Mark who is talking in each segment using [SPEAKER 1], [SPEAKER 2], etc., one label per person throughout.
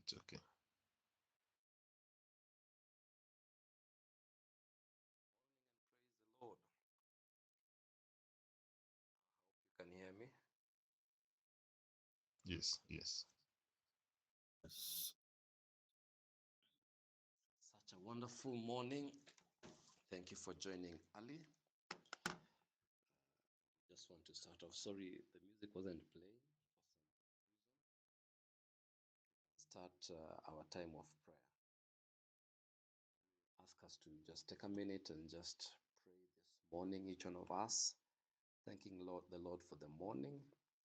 [SPEAKER 1] It's okay.
[SPEAKER 2] Praise the Lord. I hope you can hear me.
[SPEAKER 1] Yes, yes.
[SPEAKER 2] Such a wonderful morning. Thank you for joining early. Just want to start off. Sorry, the music wasn't playing for some reason. Start our time of prayer. Ask us to just take a minute and just pray this morning, each one of us, thanking the Lord for the morning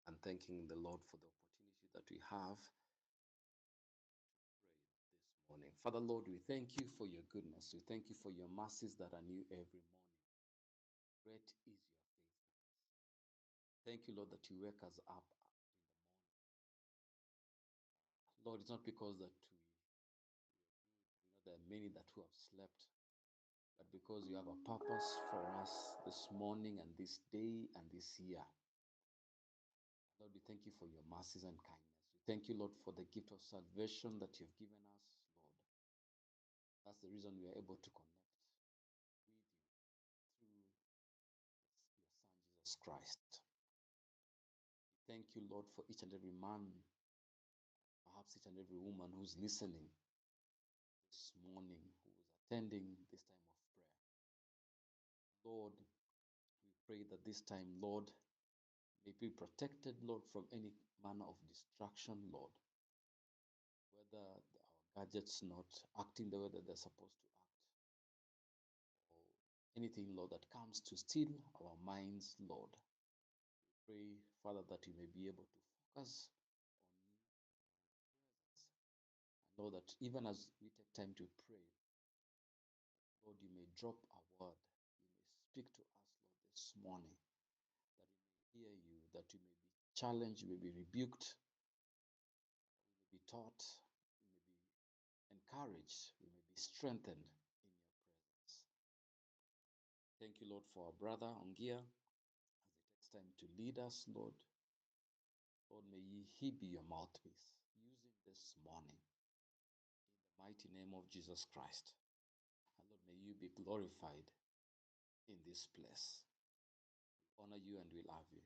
[SPEAKER 2] and thanking the Lord for the opportunity that we have to pray this morning. Father Lord, we thank you for your goodness. We thank you for your mercies that are new every morning. Great is your faithfulness. Thank you, Lord, that you wake us up in the morning. Lord, it's not because that we are good. We know there are many that who have slept, but because you have a purpose for us this morning and this day and this year. Lord, we thank you for your mercies and kindness. We thank you, Lord, for the gift of salvation that you've given us, Lord. That's the reason we are able to connect with you through your Son, Jesus Christ. We thank you, Lord, for each and every man, perhaps each and every woman who's listening this morning, who is attending this time of prayer. Lord, we pray that this time, Lord, may be protected, Lord, from any manner of distraction, Lord. Whether our gadgets not acting the way that they're supposed to act, or anything, Lord, that comes to steal our minds, Lord. We pray, Father, that we may be able to focus on you, presence. And Lord, that even as we take time to pray, Lord, you may drop a word. You may speak to us, Lord, this morning, that we may hear you, that we may be challenged, we may be rebuked, we may be taught, we may be encouraged, we may be strengthened in your presence. Thank you, Lord, for our brother Ongia as he takes time to lead us, Lord. Lord, may he be your mouthpiece. Use him this morning in the mighty name of Jesus Christ. And Lord, may you be glorified in this place. We honor you and we love you. In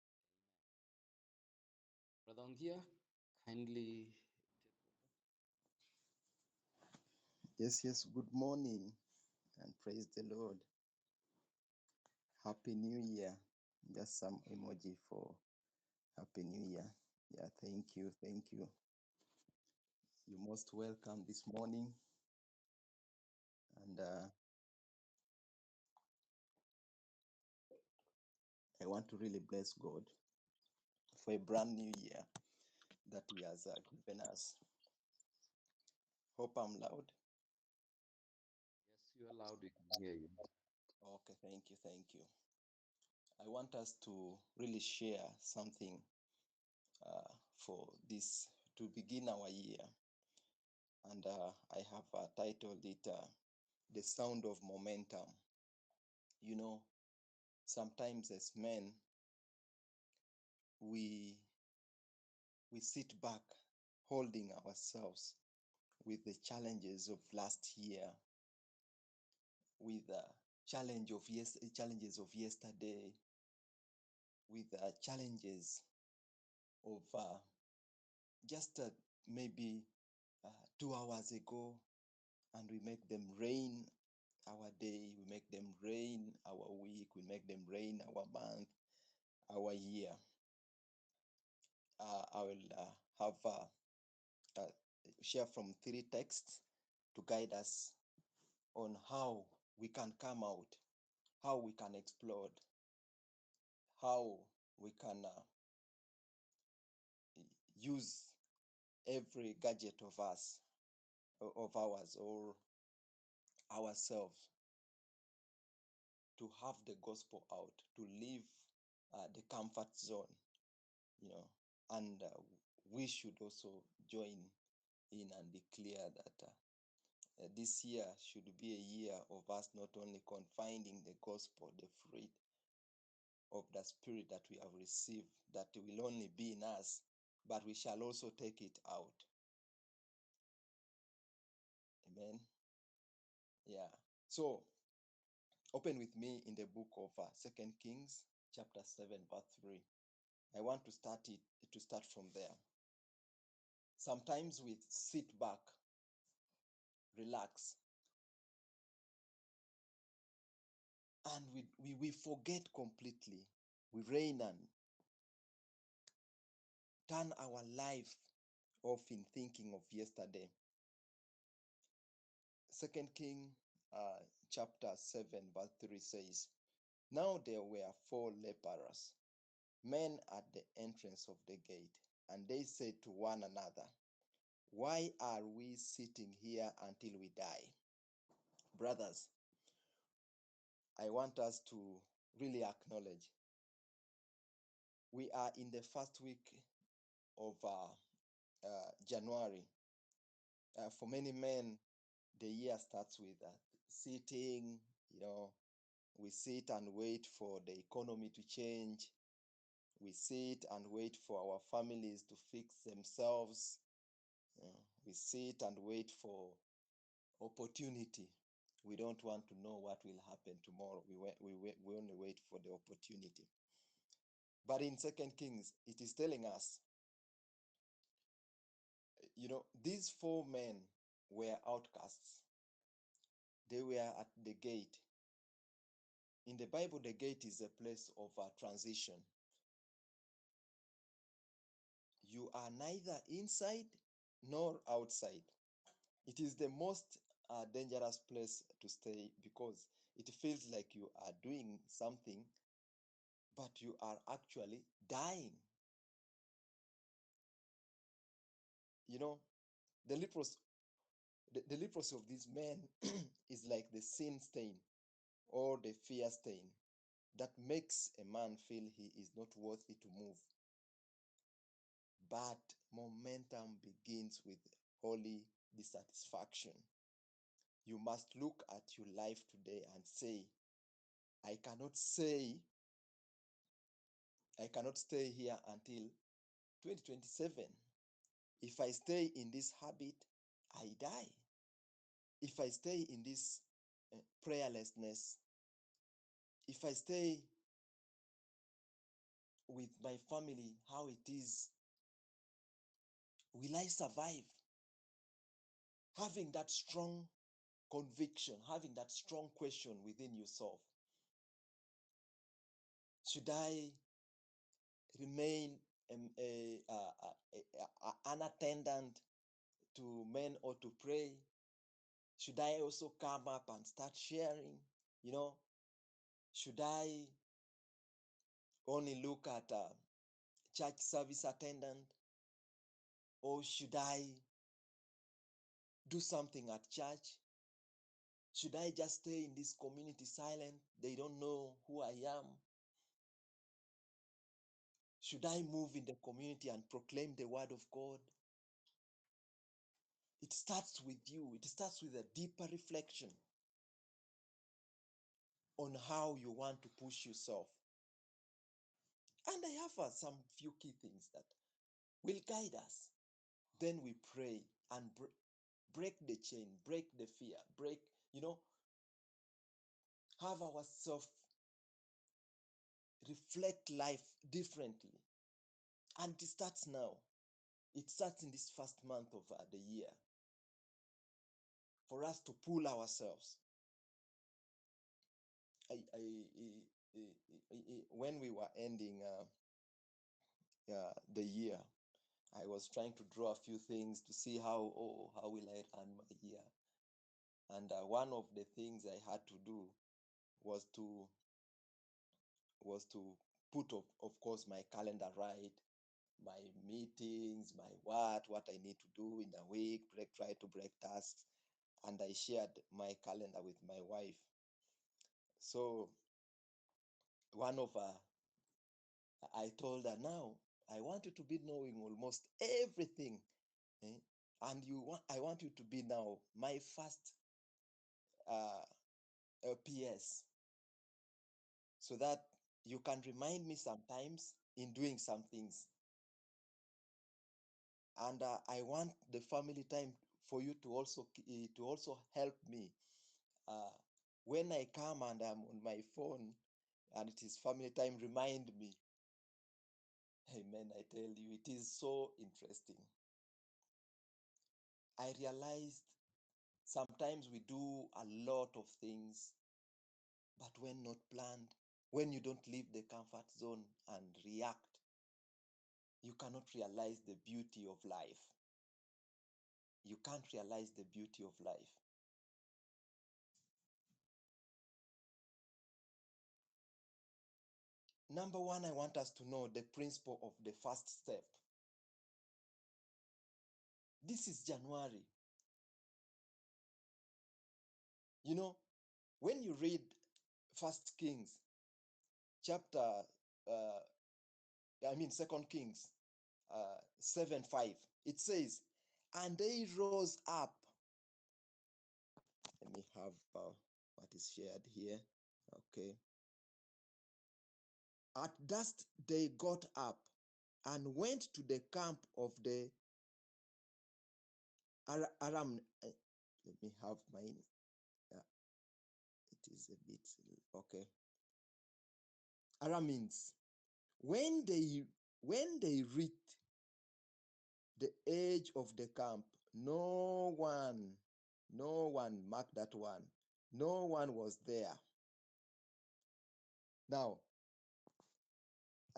[SPEAKER 2] Jesus' name. Amen. Brother Ongia, kindly take over.
[SPEAKER 3] Yes, good morning and praise the Lord. Happy New Year. Just some emoji for Happy New Year. Yeah, thank you. You're most welcome this morning. And I want to really bless God for a brand new year that He has given us. Hope I'm loud.
[SPEAKER 2] Yes, you are loud. We can hear you.
[SPEAKER 3] Okay, thank you. I want us to really share something for this to begin our year. And I have titled it The Sound of Momentum. You know, sometimes as men, we sit back holding ourselves with the challenges of last year, with the challenges of yesterday, with the challenges of just maybe 2 hours ago, and we make them rain our day, we make them rain our week, we make them rain our month, our year. I will have share from 3 texts to guide us on how we can come out, how we can explode, how we can use every gadget of ours or ourselves to have the gospel out, to leave the comfort zone, and we should also join in and declare that this year should be a year of us not only confining the gospel, the fruit of the Spirit that we have received, that will only be in us, but we shall also take it out. Amen. Yeah. So open with me in the book of 2 Kings chapter 7 verse 3. I want to start from there. Sometimes we sit back, relax, and we forget completely. We reign and turn our life off in thinking of yesterday. 2 King chapter 7 verse 3 says, Now there were 4 laborers, men at the entrance of the gate, and they said to one another, Why are we sitting here until we die? Brothers, I want us to really acknowledge we are in the first week of January. For many men, the year starts with sitting, we sit and wait for the economy to change. We sit and wait for our families to fix themselves. We sit and wait for opportunity. We don't want to know what will happen tomorrow. We only wait for the opportunity. But in 2 Kings, it is telling us, these 4 men were outcasts. They were at the gate. In the Bible, the gate is a place of transition. You are neither inside nor outside. It is the most dangerous place to stay because it feels like you are doing something, but you are actually dying. The leprosy, the leprosy of these men is like the sin stain or the fear stain that makes a man feel he is not worthy to move. But momentum begins with holy dissatisfaction. You must look at your life today and say, I cannot stay here until 2027. If I stay in this habit, I die. If I stay in this prayerlessness, if I stay with my family how it is, will I survive? Having that strong conviction, having that strong question within yourself. Should I remain unattended to men or to pray? Should I also come up and start sharing? Should I only look at church service attendant? Or should I do something at church? Should I just stay in this community silent? They don't know who I am. Should I move in the community and proclaim the word of God? It starts with you. It starts with a deeper reflection on how you want to push yourself. And I have some few key things that will guide us. Then we pray and break the chain, break the fear, have ourselves reflect life differently. And it starts now. It starts in this first month of the year for us to pull ourselves. When we were ending the year, I was trying to draw a few things to see how will I run my year. And one of the things I had to do was to put, of course, my calendar right, my meetings, my what I need to do in a week, try to break tasks. And I shared my calendar with my wife. So one of I told her, now I want you to be knowing almost everything, and I want you to be now my first PS, so that you can remind me sometimes in doing some things. And I want the family time for you to also help me. When I come and I'm on my phone and it is family time, remind me. Amen. I tell you, it is so interesting. I realized sometimes we do a lot of things, but when not planned, when you don't leave the comfort zone and react, you cannot realize the beauty of life. You can't realize the beauty of life. Number one, I want us to know the principle of the first step. This is January. You know, when you read First Kings, chapter, Second Kings 7:5, it says, and they rose up. Let me have what is shared here. Okay. At dusk they got up and went to the camp of the Aram. Let me have mine. It is a bit okay. Arameans. When they reached the edge of the camp, no one, mark that one, no one was there. Now,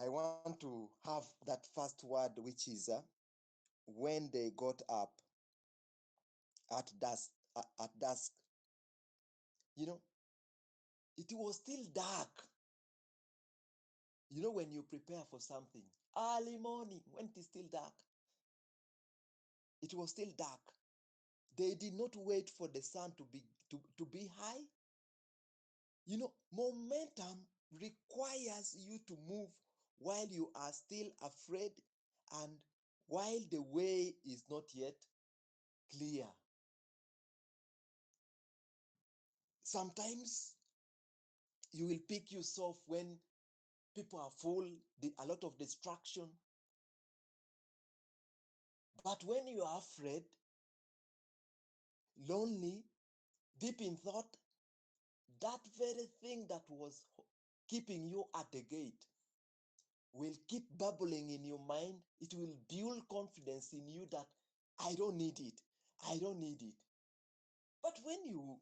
[SPEAKER 3] I want to have that first word, which is when they got up at dusk. At dusk, you know, it was still dark. You know, when you prepare for something early morning, when it is still dark, it was still dark. They did not wait for the sun to be high. You know, momentum requires you to move while you are still afraid and while the way is not yet clear. Sometimes you will pick yourself when people are full, a lot of distraction. But when you are afraid, lonely, deep in thought, that very thing that was keeping you at the gate will keep bubbling in your mind. It will build confidence in you that I don't need it. I don't need it. But when you,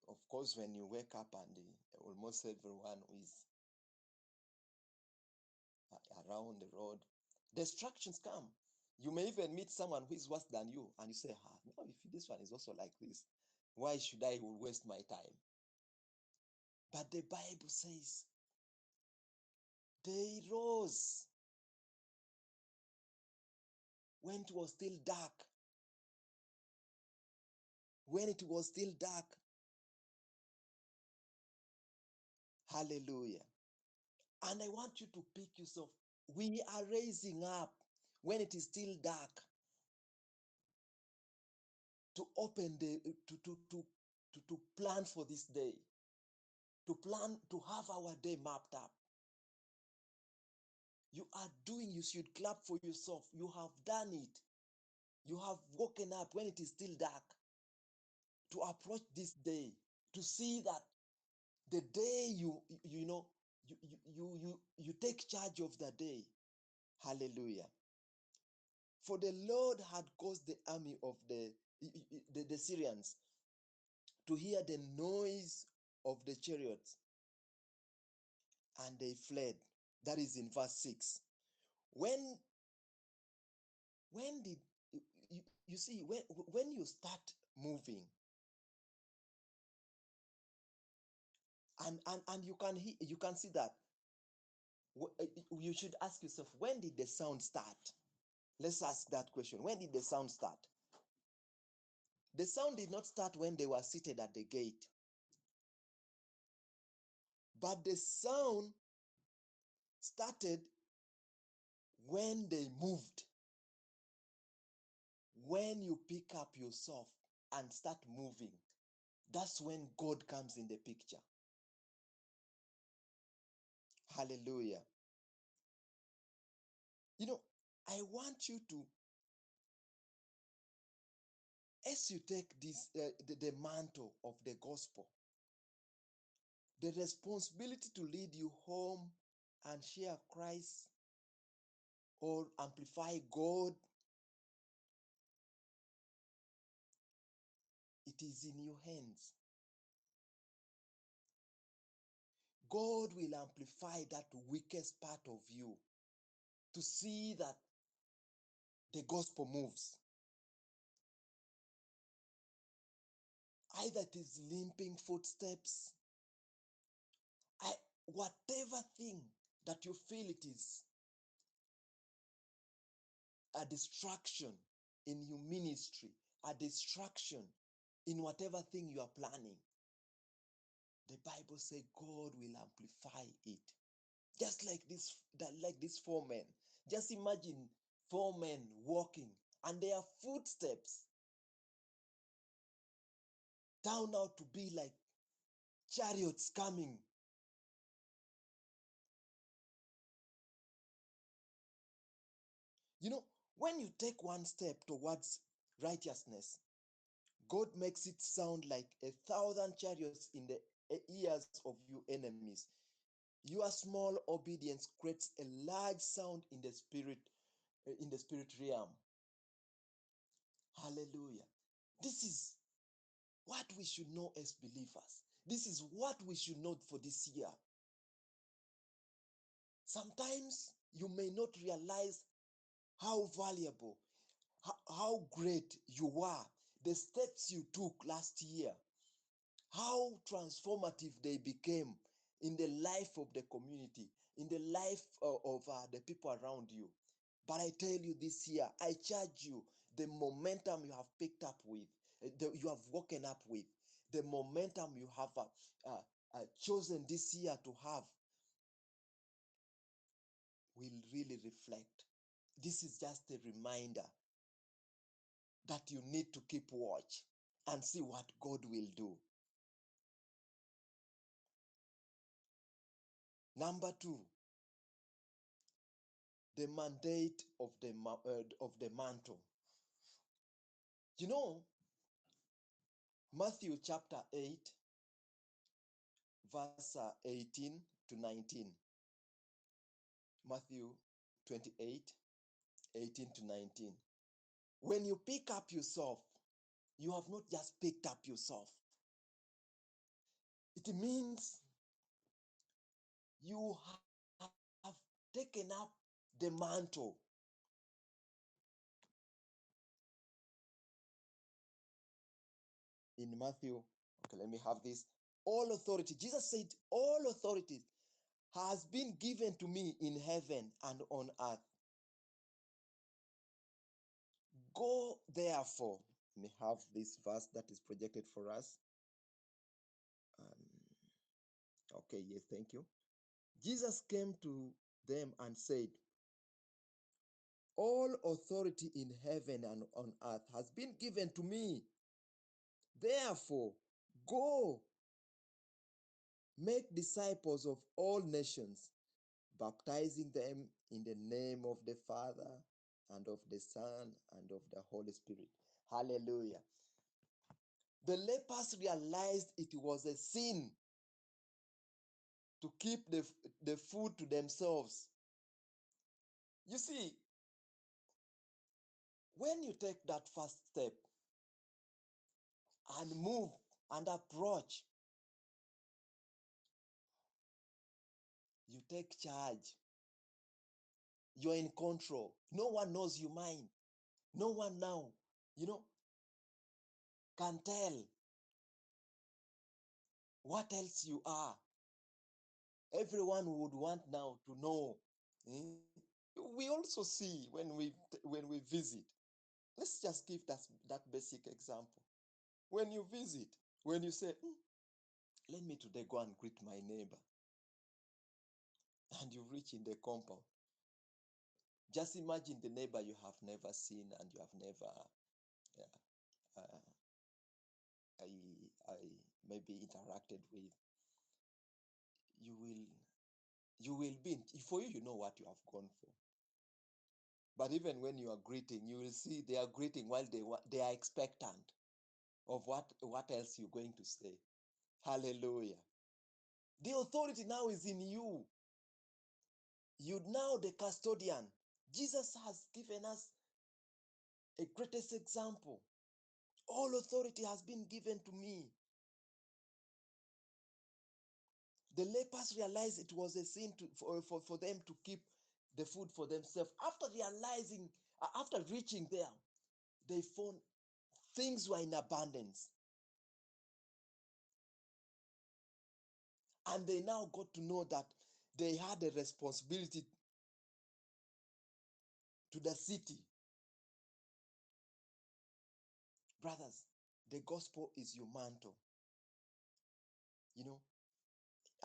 [SPEAKER 3] of course, when you wake up and almost everyone is around the road, distractions come. You may even meet someone who is worse than you, and you say, no, if this one is also like this, why should I waste my time? But the Bible says they rose when it was still dark. When it was still dark. Hallelujah. And I want you to pick yourself. We are raising up when it is still dark to open to plan for this day, to plan to have our day mapped up. You should clap for yourself. You have done it. You have woken up when it is still dark to approach this day, to see that the day you take charge of the day. Hallelujah. For the Lord had caused the army of the Syrians to hear the noise of the chariots, and they fled. That is in verse 6. When did you see when you start moving and you can see that you should ask yourself, when did the sound start? Let's ask that question. When did the sound start? The sound did not start when they were seated at the gate, but the sound started when they moved. When you pick up yourself and start moving, that's when God comes in the picture. Hallelujah. You know, I want you to, as you take this the mantle of the gospel, the responsibility to lead you home and share Christ or amplify God, it is in your hands. God will amplify that weakest part of you to see that the gospel moves. Either it is limping footsteps, whatever thing that you feel it is a distraction in your ministry, a distraction in whatever thing you are planning, the Bible says God will amplify it. Just like these four men. Just imagine four men walking and their footsteps turn out to be like chariots coming. You know, when you take one step towards righteousness, God makes it sound like 1,000 chariots in the ears of your enemies. Your small obedience creates a large sound in the spirit realm. Hallelujah. This is what we should know as believers. This is what we should know for this year. Sometimes you may not realize how valuable, how great you are, the steps you took last year, how transformative they became in the life of the community, in the life of the people around you. But I tell you this year, I charge you, the momentum you have picked up with, you have woken up with, the momentum you have chosen this year to have will really reflect. This is just a reminder that you need to keep watch and see what God will do. Number two, the mandate of the mantle. You know, Matthew chapter 8, verse 18 to 19. Matthew 28, 18 to 19. When you pick up yourself, you have not just picked up yourself. It means you have taken up the mantle. In Matthew, okay, let me have this. All authority, Jesus said, all authority has been given to me in heaven and on earth. Go therefore, let me have this verse that is projected for us. Okay, yes, thank you. Jesus came to them and said, all authority in heaven and on earth has been given to me. Therefore, go make disciples of all nations, baptizing them in the name of the Father and of the Son and of the Holy Spirit. Hallelujah. The lepers realized it was a sin to keep the food to themselves. You see, when you take that first step and move and approach, you take charge. You're in control. No one knows your mind. No one now, can tell what else you are. Everyone would want now to know. Eh? We also see when we visit. Let's just give that basic example. When you visit, when you say, let me today go and greet my neighbor, and you reach in the compound, just imagine the neighbor you have never seen and you have never I maybe interacted with. You will be, for you, you know what you have gone for. But even when you are greeting, you will see they are greeting while they are expectant of what else you're going to say. Hallelujah. The authority now is in you. You now the custodian. Jesus has given us a greatest example. All authority has been given to me. The lepers realized it was a sin for them to keep the food for themselves. After reaching there, they found things were in abundance. And they now got to know that they had a responsibility to the city. Brothers, the gospel is your mantle. You know,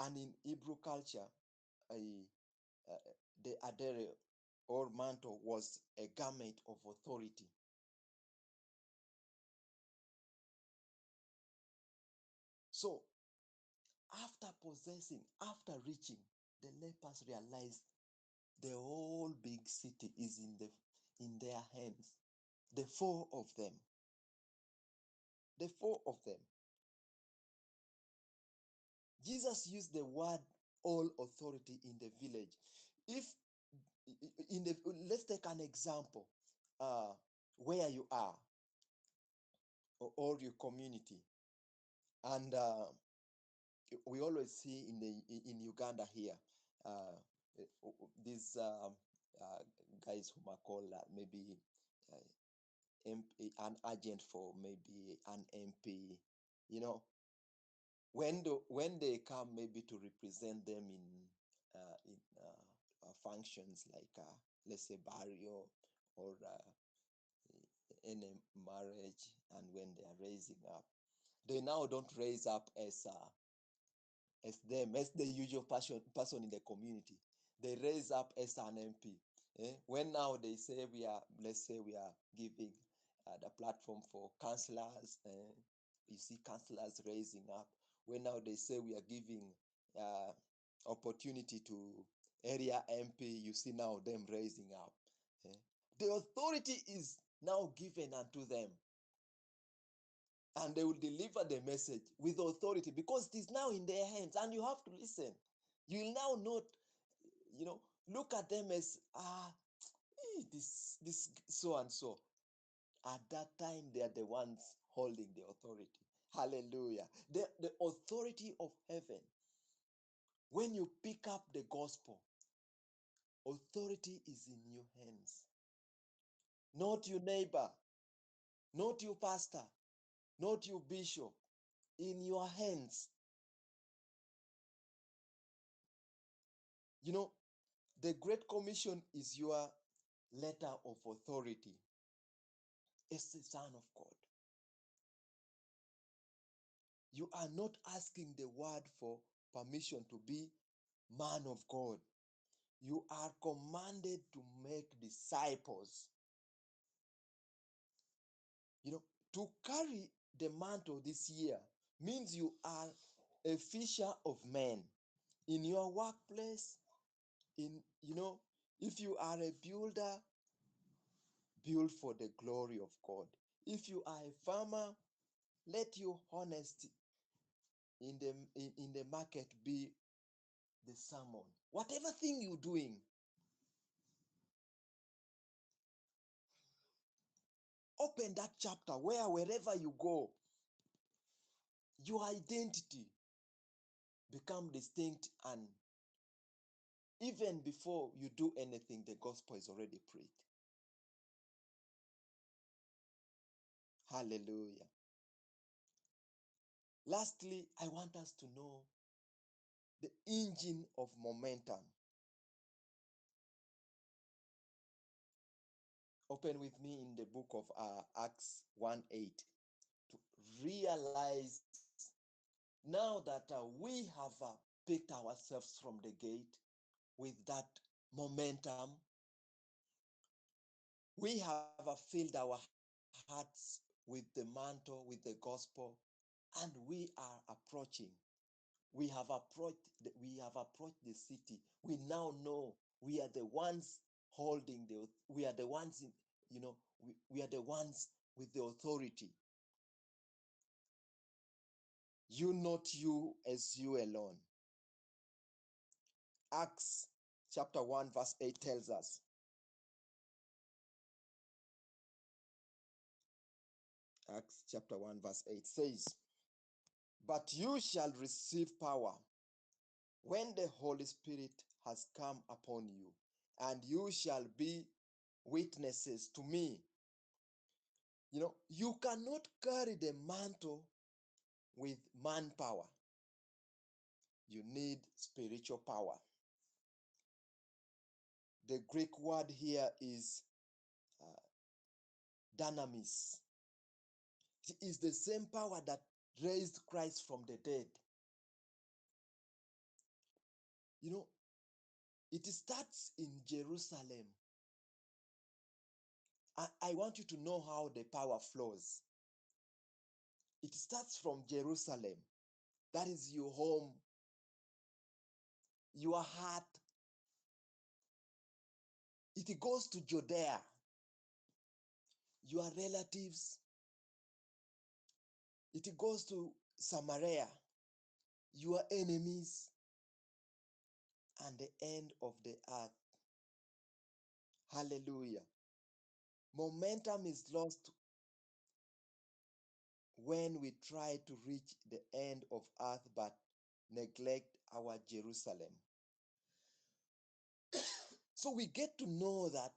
[SPEAKER 3] and in Hebrew culture, uh, the adere or mantle was a garment of authority. So after reaching, the lepers realized the whole big city is in their hands. The four of them. The four of them. Jesus used the word all authority in the village. If let's take an example, where you are or your community, and we always see in Uganda here, these guys whom are called maybe an agent for maybe an MP, you know, when they come maybe to represent them in functions like let's say burial or in a marriage, and when they are raising up, they now don't raise up as the usual person in the community. They raise up as an MP. When now they say let's say we are giving the platform for councillors, you see councillors raising up. When now they say we are giving opportunity to area MP, you see now them raising up. The authority is now given unto them, and they will deliver the message with authority because it is now in their hands, and you have to listen. You will now not, look at them as this so and so. At that time, they are the ones holding the authority. Hallelujah. The authority of heaven. When you pick up the gospel, authority is in your hands. Not your neighbor, not your pastor, not your bishop. In your hands. You know, the Great Commission is your letter of authority. It's the Son of God. You are not asking the word for permission to be man of God. You are commanded to make disciples. You know, to carry the mantle this year means you are a fisher of men in your workplace. If you are a builder, build for the glory of God. If you are a farmer, let your honesty in the market be the sermon. Whatever thing you're doing, open that chapter where wherever you go, your identity become distinct, and even before you do anything, the gospel is already preached. Hallelujah. Lastly, I want us to know the engine of momentum. Open with me in the book of Acts 1:8 to realize now that we have picked ourselves from the gate with that momentum. We have filled our hearts with the mantle, with the gospel, and we are approaching. We have approached the city. We now know we are the ones holding we are the ones we are the ones with the authority. You, not you as you alone. Acts chapter 1 verse 8 tells us, Acts chapter 1 verse 8 says, "But you shall receive power when the Holy Spirit has come upon you, and you shall be witnesses to me." You cannot carry the mantle with manpower. You need spiritual power. The Greek word here is dynamis. It is the same power that raised Christ from the dead. It starts in Jerusalem. I want you to know how the power flows. It starts from Jerusalem. That is your home, your heart. It goes to Judea, your relatives. It goes to Samaria, your enemies, and the end of the earth. Hallelujah. Momentum is lost when we try to reach the end of earth but neglect our Jerusalem. So we get to know that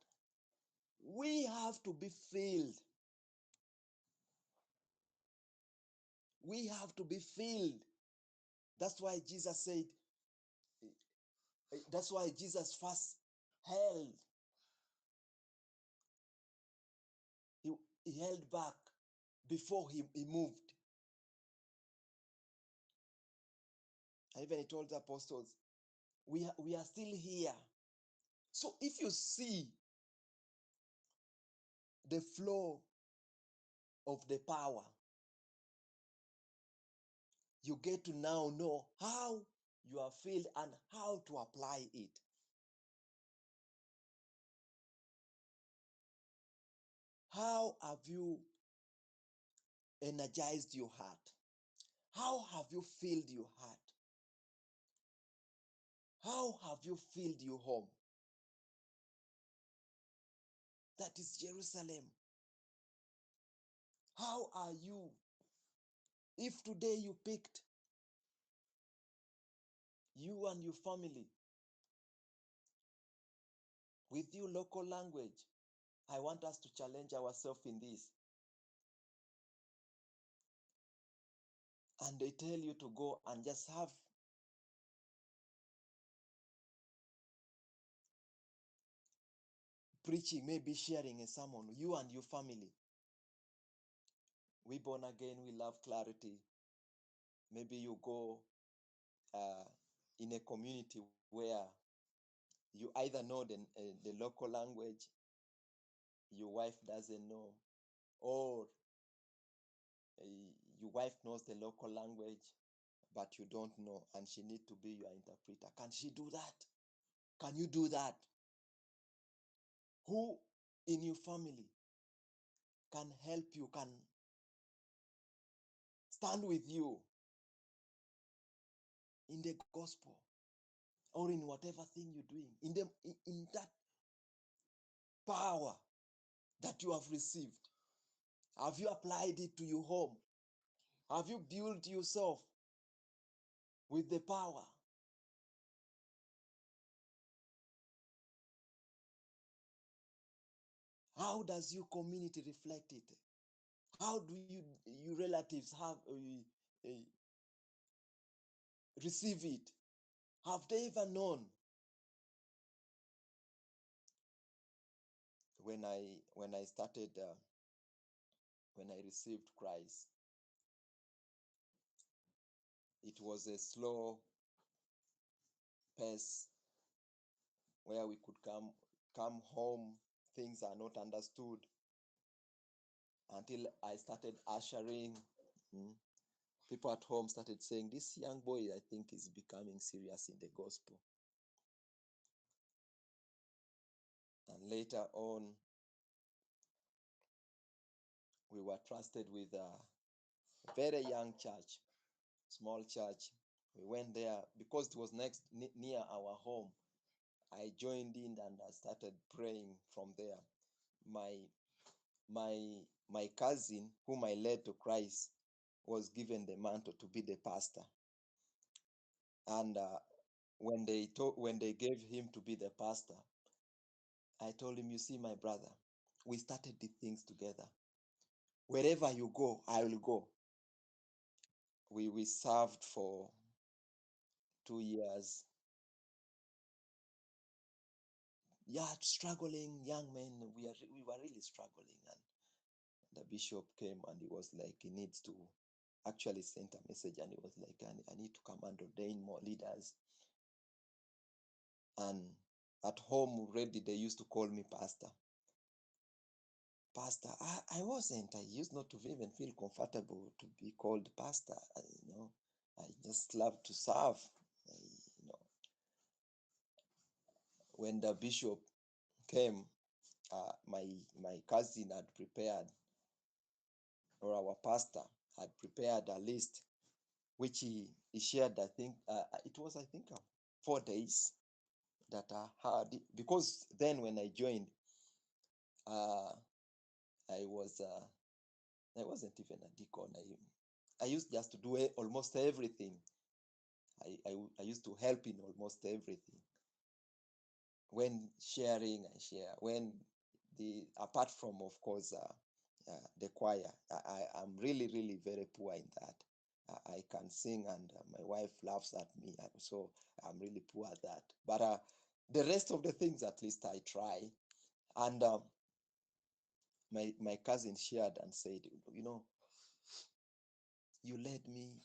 [SPEAKER 3] we have to be filled. We have to be filled. That's why Jesus said, that's why Jesus first held. He held back before he moved. And even he told the apostles, we are still here. So if you see the flow of the power, you get to now know how you are filled and how to apply it. How have you energized your heart? How have you filled your heart? How have you filled your home? That is Jerusalem. How are you? If today you picked you and your family with your local language, I want us to challenge ourselves in this. And they tell you to go and just have preaching, maybe sharing a sermon, you and your family. We born again, we love clarity. Maybe you go in a community where you either know the local language, your wife doesn't know, or your wife knows the local language, but you don't know, and she needs to be your interpreter. Can she do that? Can you do that? Who in your family can help you, can stand with you in the gospel or in whatever thing you're doing, in that power that you have received? Have you applied it to your home? Have you built yourself with the power? How does your community reflect it? How do your relatives have receive it? Have they ever known? When I started, when I received Christ, it was a slow pace where we could come home. Things are not understood until I started ushering. People at home started saying, this young boy, I think, is becoming serious in the gospel. later on, we were trusted with a very young church, small church. We went there because it was near our home. I joined in and I started praying from there. My cousin, whom I led to Christ, was given the mantle to be the pastor. And when they gave him to be the pastor, I told him, you see, my brother, we started the things together. Wherever you go, I will go. We served for 2 years. Yeah, struggling young men. We were really struggling, and the bishop came and he was like, he needs to actually send a message, and he was like, I need to come and ordain more leaders. And at home already they used to call me pastor. Pastor, I wasn't. I used not to even feel comfortable to be called pastor. I just love to serve. You know, when the bishop came, my cousin had prepared, or our pastor had prepared a list, which he shared. I think it was 4 days that I had, because then when I joined, uh, I wasn't even a deacon. I used just to do almost everything. I used to help in almost everything. When sharing, I share. When apart from, of course, the choir, I'm really very poor in that. I can sing, and my wife laughs at me, so I'm really poor at that. But the rest of the things, at least I try. And my cousin shared and said, you led me.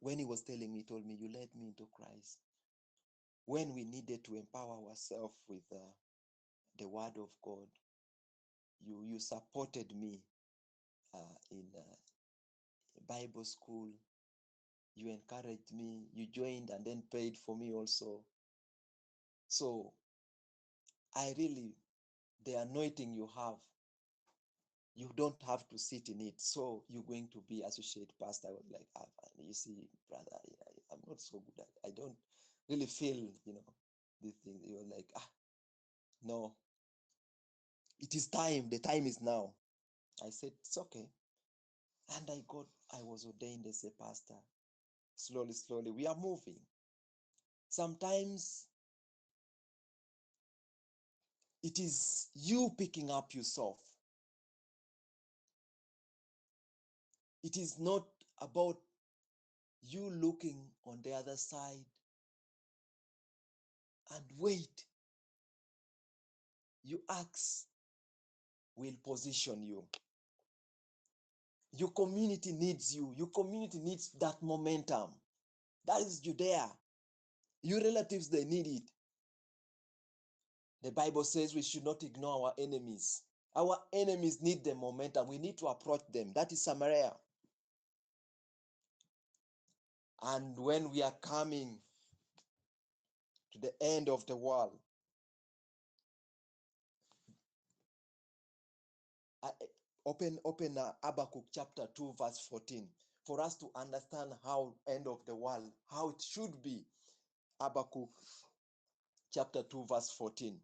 [SPEAKER 3] When he was telling me, he told me, you led me into Christ. When we needed to empower ourselves with the word of God, you supported me in Bible school. You encouraged me. You joined and then paid for me also. So the anointing you have, you don't have to sit in it. So you're going to be associate pastor. I was like, you see, brother, I'm not so good at it. I don't really feel, this thing. You were like, no, it is time. The time is now. I said, it's okay. And I was ordained as a pastor. Slowly, we are moving. Sometimes it is you picking up yourself. It is not about you looking on the other side and wait. You ask will position you. Your community needs you. Your community needs that momentum. That is Judea. Your relatives, they need it. The Bible says we should not ignore our enemies. Our enemies need the momentum. We need to approach them. That is Samaria. And when we are coming to the end of the world, open Habakkuk chapter 2 verse 14 for us to understand how end of the world, how it should be. Habakkuk chapter 2 verse 14.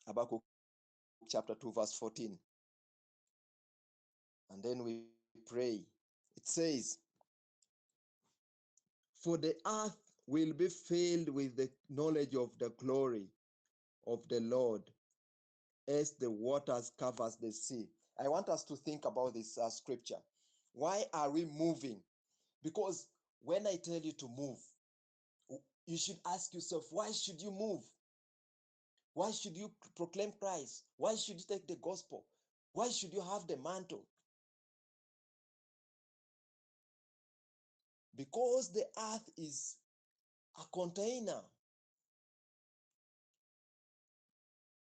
[SPEAKER 3] Habakkuk chapter 2 verse 14. And then we pray. It says, for the earth will be filled with the knowledge of the glory of the Lord as the waters covers the sea. I want us to think about this scripture. Why are we moving? Because when I tell you to move, you should ask yourself, why should you move? Why should you proclaim Christ? Why should you take the gospel? Why should you have the mantle? Because the earth is a container,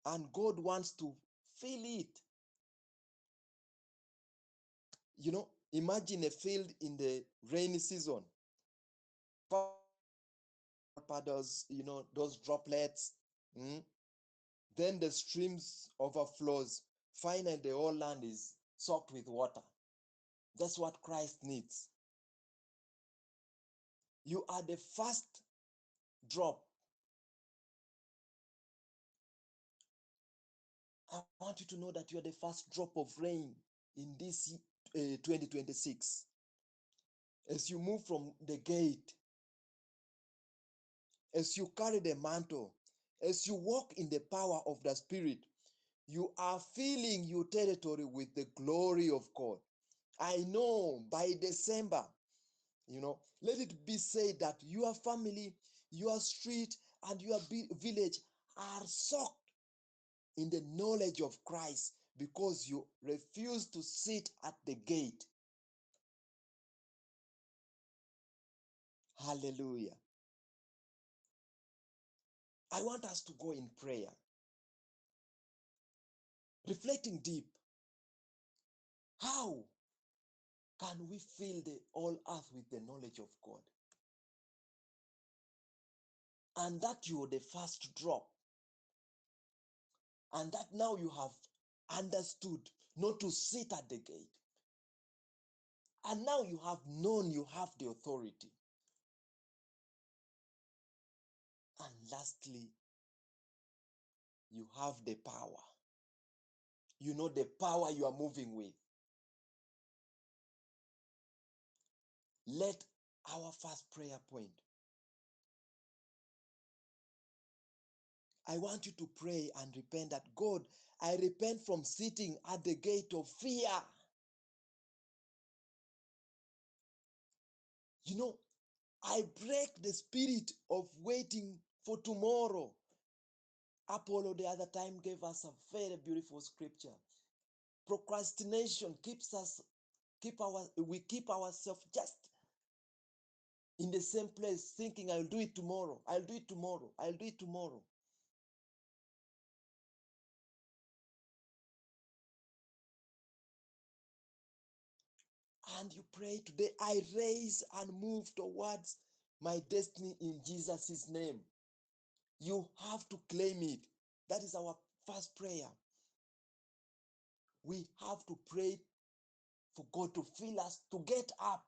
[SPEAKER 3] and God wants to fill it. Imagine a field in the rainy season. Puddles, those droplets, Mm? Then the streams overflows. Finally, the whole land is soaked with water. That's what Christ needs. You are the first drop. I want you to know that you are the first drop of rain in this 2026. As you move from the gate, as you carry the mantle, as you walk in the power of the Spirit, you are filling your territory with the glory of God. I know by December, let it be said that your family, your street, and your village are soaked in the knowledge of Christ because you refuse to sit at the gate. Hallelujah. I want us to go in prayer, reflecting deep. How can we fill the whole earth with the knowledge of God? And that you're the first drop. And that now you have understood not to sit at the gate. And now you have known you have the authority. And lastly, you have the power. You know the power you are moving with. Let our first prayer point. I want you to pray and repent that God, I repent from sitting at the gate of fear. I break the spirit of waiting for tomorrow. Apollo the other time gave us a very beautiful scripture. Procrastination we keep ourselves just in the same place thinking I'll do it tomorrow, I'll do it tomorrow, I'll do it tomorrow. And you pray today, I raise and move towards my destiny in Jesus' name. You have to claim it. That is our first prayer. We have to pray for God to fill us, to get up.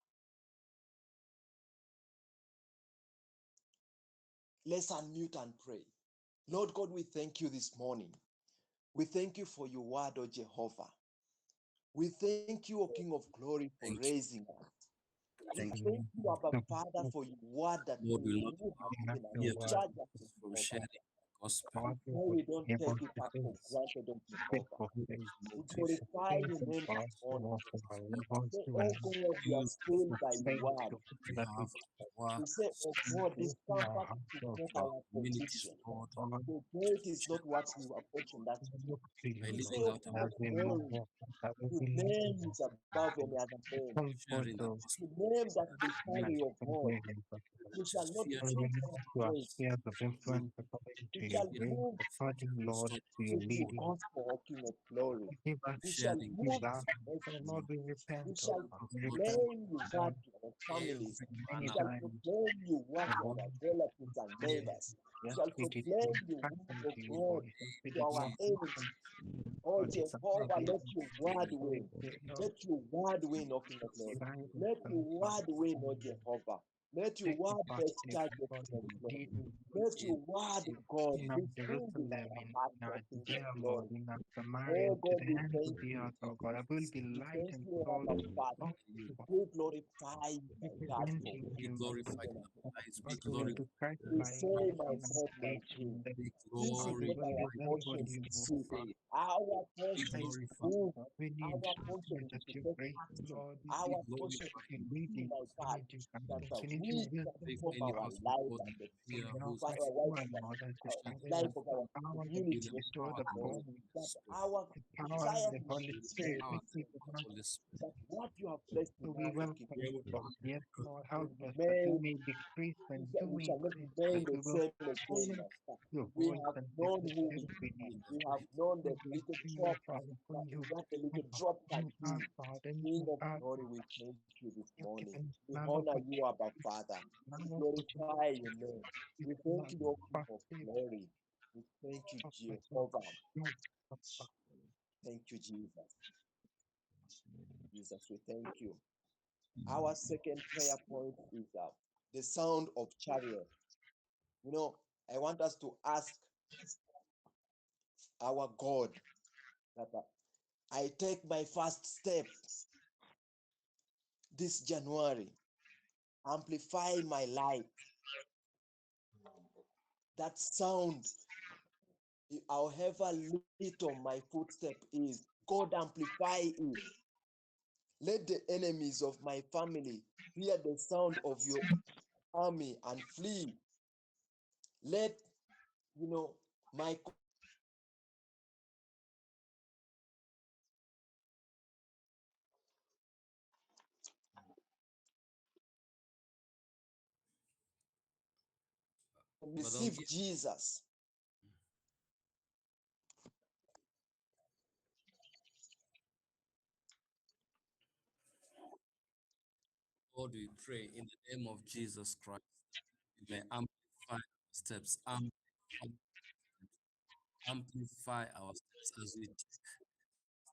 [SPEAKER 3] Let's unmute and pray. Lord God, we thank you this morning. We thank you for your word, O Jehovah. We thank you, O King of glory, for
[SPEAKER 2] Thank you.
[SPEAKER 3] raising us. We
[SPEAKER 2] Thank you.
[SPEAKER 3] thank you, Abba Father, for your word that
[SPEAKER 2] Lord,
[SPEAKER 3] you
[SPEAKER 2] will not
[SPEAKER 3] have
[SPEAKER 2] allow
[SPEAKER 3] given us.
[SPEAKER 2] fear
[SPEAKER 3] You
[SPEAKER 2] to
[SPEAKER 3] charge
[SPEAKER 2] stop
[SPEAKER 3] us,
[SPEAKER 2] us from
[SPEAKER 3] Jehovah.
[SPEAKER 2] sharing the gospel.
[SPEAKER 3] Pray we don't take it for granted, O Jehovah. We glorify your name this morning. We say, oh God, we are
[SPEAKER 2] Use
[SPEAKER 3] filled by your word.
[SPEAKER 2] we have our
[SPEAKER 3] We say, oh God, this comfort is not
[SPEAKER 2] our
[SPEAKER 3] our
[SPEAKER 2] communities,
[SPEAKER 3] position.
[SPEAKER 2] Lord,
[SPEAKER 3] The gate is
[SPEAKER 2] share
[SPEAKER 3] not what we are portion. That's
[SPEAKER 2] by
[SPEAKER 3] we say,
[SPEAKER 2] living
[SPEAKER 3] oh
[SPEAKER 2] out
[SPEAKER 3] God, name. Your name is above any other name.
[SPEAKER 2] sharing the gospel.
[SPEAKER 3] The name that we carry,
[SPEAKER 2] Community,
[SPEAKER 3] oh God. We shall not
[SPEAKER 2] fear
[SPEAKER 3] move from grace. We shall
[SPEAKER 2] fear
[SPEAKER 3] move
[SPEAKER 2] to stop us,
[SPEAKER 3] with your
[SPEAKER 2] Lord,
[SPEAKER 3] gospel, O King of glory. We shall
[SPEAKER 2] sharing
[SPEAKER 3] move
[SPEAKER 2] the
[SPEAKER 3] we shall
[SPEAKER 2] not
[SPEAKER 3] proclaim your word to our families. We shall proclaim your word to our relatives and neighbors. We shall proclaim your word of God to our enemies. Oh Jehovah, let your word win. Let your word win, O King of glory. Let your word win, O Jehovah. Let your word take charge, O King of glory. Let your word, God, be filled in our hearts, O King of glory. Oh God, we thank you. We thank you, Abba Father. We glorify you, my God, for what
[SPEAKER 2] be
[SPEAKER 3] you have
[SPEAKER 2] glorified
[SPEAKER 3] given
[SPEAKER 2] in
[SPEAKER 3] us.
[SPEAKER 2] our lives, be glorified
[SPEAKER 3] We say, my
[SPEAKER 2] in
[SPEAKER 3] God, my King.
[SPEAKER 2] be
[SPEAKER 3] This is not our
[SPEAKER 2] glorified in
[SPEAKER 3] portion to
[SPEAKER 2] this
[SPEAKER 3] sit.
[SPEAKER 2] day,
[SPEAKER 3] Our
[SPEAKER 2] be
[SPEAKER 3] portion is to
[SPEAKER 2] glorified,
[SPEAKER 3] move. Our portion is to take action.
[SPEAKER 2] be
[SPEAKER 3] Our portion is
[SPEAKER 2] glorified.
[SPEAKER 3] to see, my God, that we transform
[SPEAKER 2] Faithfully
[SPEAKER 3] our
[SPEAKER 2] ask for
[SPEAKER 3] life
[SPEAKER 2] God
[SPEAKER 3] and the
[SPEAKER 2] fear who's
[SPEAKER 3] life, our life of our
[SPEAKER 2] will be
[SPEAKER 3] community, O King of
[SPEAKER 2] empowered
[SPEAKER 3] glory.
[SPEAKER 2] by the
[SPEAKER 3] That
[SPEAKER 2] Spirit,
[SPEAKER 3] our society will
[SPEAKER 2] be
[SPEAKER 3] be changed,
[SPEAKER 2] empowered by the Holy Spirit,
[SPEAKER 3] that what you have placed in us, O King
[SPEAKER 2] be
[SPEAKER 3] of
[SPEAKER 2] able to
[SPEAKER 3] glory,
[SPEAKER 2] understand
[SPEAKER 3] will remain. We shall not remain the same again, Master. We have known who we are.
[SPEAKER 2] in the
[SPEAKER 3] We have
[SPEAKER 2] mighty
[SPEAKER 3] known the little drop that what the little drop can do. King of glory, we thank you this morning. We honor you, Abba Father. We glorify your name. We thank you, O King of glory. We thank you, Jehovah. Thank you, Jesus. Jesus, we thank you. Our second prayer point is the sound of chariot. You know, I want us to ask our God that I take my first step this January, amplify my life. That sound, however little my footstep is, God amplify it. Let the enemies of my family hear the sound of your army and flee. Let my
[SPEAKER 2] Brother
[SPEAKER 3] receive
[SPEAKER 2] Ongia,
[SPEAKER 3] Jesus.
[SPEAKER 2] Lord, we pray in the name of Jesus Christ. You may amplify our steps, amplify our steps as we take